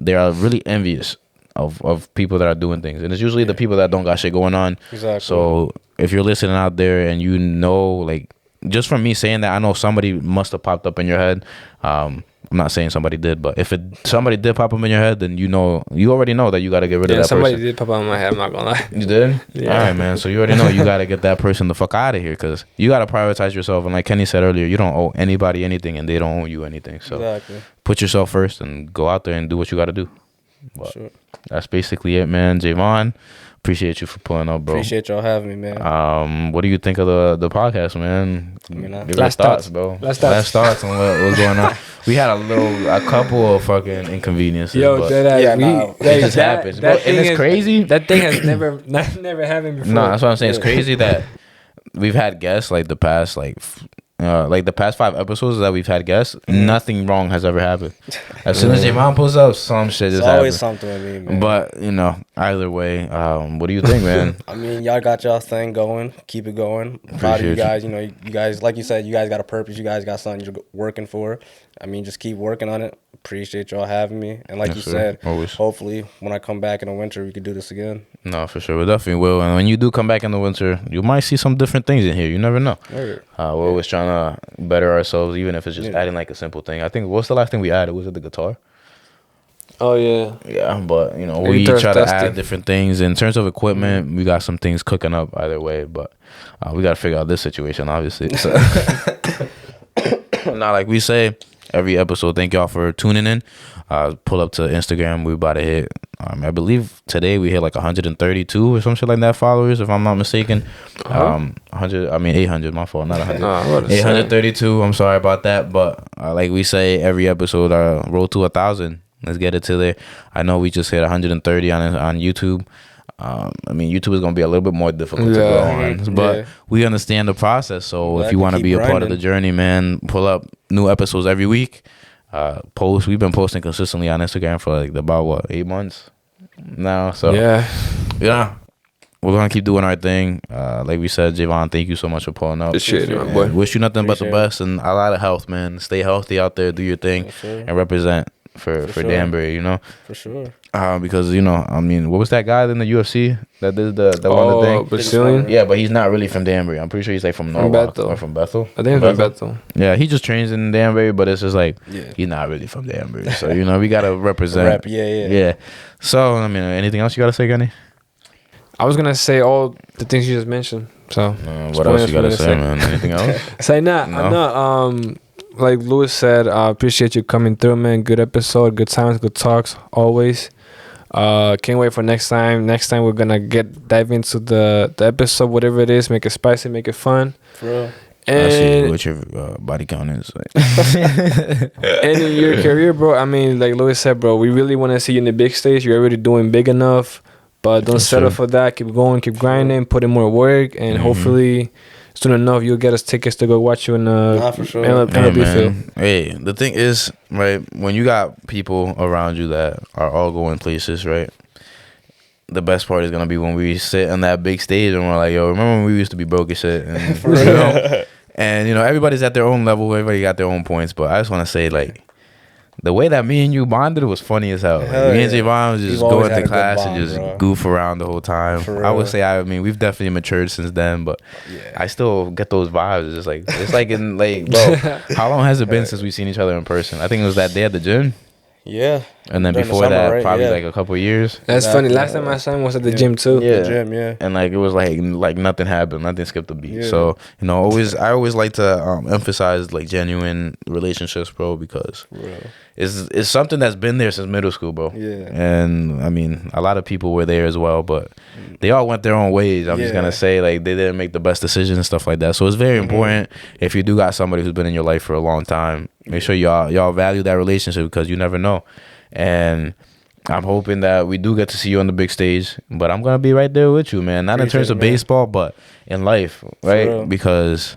are really envious of people that are doing things, and it's usually the people that don't got shit going on. Exactly. So if you're listening out there and you know, like, just from me saying that, I know somebody must have popped up in your head. I'm not saying somebody did, but if somebody did pop up in your head, then you already know that you got to get rid of that somebody person. did pop up in my head, I'm not gonna lie. You did? Yeah. All right, man. So you already know you got to get that person the fuck out of here, because you got to prioritize yourself. And like Kenny said earlier, you don't owe anybody anything, and they don't owe you anything. So put yourself first and go out there and do what you got to do. But that's basically it, man. Javon, appreciate you for pulling up, bro. Appreciate y'all having me, man. What do you think of the podcast, man? Give last thoughts, bro. Last thoughts on what's going on. We had a couple of fucking inconveniences. Yo, but it just happens. And it's crazy. That thing has never happened before. No, that's what I'm saying. It's crazy that we've had guests like the past the past 5 episodes that we've had guests, nothing wrong has ever happened. As soon as your mom pulls up, some shit just happens. Always something with me, man. But either way, what do you think, man? I mean, y'all got y'all thing going. Keep it going. Proud of you guys. You guys, like you said, you guys got a purpose. You guys got something you're working for. I mean, just keep working on it. Appreciate y'all having me. And like you said, always. Hopefully when I come back in the winter, we could do this again. No, for sure. We definitely will. And when you do come back in the winter, you might see some different things in here. You never know. We're always trying to better ourselves, even if it's just adding like a simple thing. I think, what's the last thing we added? Was it the guitar? Oh, yeah. Yeah, but, we try to add different things. In terms of equipment, we got some things cooking up either way. But we got to figure out this situation, obviously. So. Now, like we say, every episode, thank y'all for tuning in. Pull up to Instagram. We about to hit, I believe today we hit like 132 or some shit like that followers, if I'm not mistaken. 800, my fault, not 100. 832, I'm sorry about that. But like we say, every episode, roll to 1,000. Let's get it to there. I know we just hit 130 on YouTube. YouTube is going to be a little bit more difficult to go on, but we understand the process. So if you want to be a part of the journey, man, pull up new episodes every week. We've been posting consistently on Instagram for like about 8 months now. So yeah, we're going to keep doing our thing. Like we said, Javon, thank you so much for pulling up. My boy. Wish you nothing but the best and a lot of health, man. Stay healthy out there, do your thing, and represent for Danbury, For sure. Because what was that guy in the UFC that did the one thing? Brazilian? Yeah, but he's not really from Danbury. I'm pretty sure he's like from Norwalk or from Bethel. I think he's from Bethel. Yeah, he just trains in Danbury, but it's just like he's not really from Danbury. So we gotta represent. Yeah. So anything else you gotta say, Gunny? I was gonna say all the things you just mentioned. So what else you gotta say, man? Anything else? Say no. like Louis said, I appreciate you coming through, man. Good episode, good times, good talks, always. Can't wait for next time. Next time we're gonna dive into the episode, whatever it is. Make it spicy, make it fun. For real. I see And, what your body count is. Like. and in your career, bro, I mean, like Louis said, bro, we really want to see you in the big stage. You're already doing big enough, but don't settle for that. Keep going, keep grinding, put in more work, and hopefully soon enough you'll get us tickets to go watch you in for sure. MLB field. Hey, the thing is, right, when you got people around you that are all going places, right, the best part is gonna be when we sit on that big stage and we're like, yo, remember when we used to be broke as shit? And, you know, and you know, everybody's at their own level, everybody got their own points, but I just want to say, like, the way that me and you bonded was funny as hell. Like, me and Javon was just going to class and just goof around the whole time. I would say, I mean, we've definitely matured since then, but I still get those vibes. It's like in, like, bro, how long has it been since we've seen each other in person? I think it was that day at the gym. Yeah. And then During before the summer, that, right? probably like a couple of years. That's funny. Last time I saw him was at the gym too. Yeah. The gym, yeah. And like it was like nothing happened, nothing skipped a beat. So, you know, I always like to emphasize like genuine relationships, bro, because it's something that's been there since middle school, bro. Yeah. And I mean, a lot of people were there as well, but they all went their own ways. I'm just gonna say, like, they didn't make the best decisions and stuff like that. So it's very important if you do got somebody who's been in your life for a long time, make sure y'all value that relationship, because you never know. And I'm hoping that we do get to see you on the big stage, but I'm gonna be right there with you, man. Not in terms of baseball, but in life, right? Because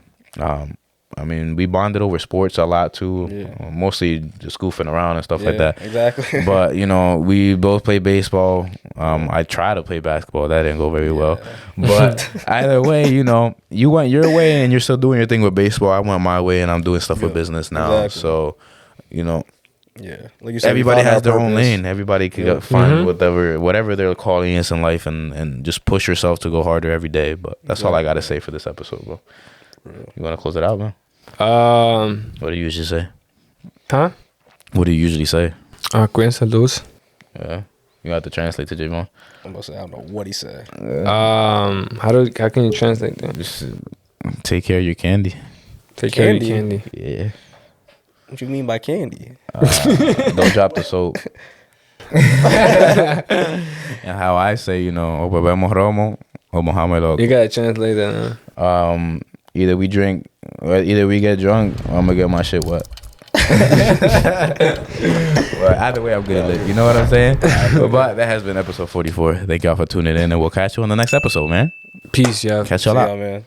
I mean, we bonded over sports a lot too, mostly just goofing around and stuff like that. Exactly. But you know, we both play baseball. I tried to play basketball, that didn't go very well. But either way, you know, you went your way and you're still doing your thing with baseball. I went my way and I'm doing stuff with business now. Exactly. So, you know. Yeah, like you said, everybody has their own lane. Everybody can find whatever their calling is in life, and just push yourself to go harder every day. But that's all I gotta say for this episode, bro. You wanna close it out, man? What do you usually say? Huh? What do you usually say? Cuídense luz. Yeah, you have to translate to Javon. I'm gonna say I don't know what he said. How can you translate that? Just take care of your candy. Take care of your candy. Yeah. What you mean by candy? Don't drop the soap. And how I say, you know, o bebemos romo o mojame loco. You gotta translate that. Either we drink, or either we get drunk, or I'm gonna get my shit wet. Well, either way, I'm gonna live. You know what I'm saying? But that has been episode 44. Thank y'all for tuning in, and we'll catch you on the next episode, man. Peace, y'all. Catch y'all out, man.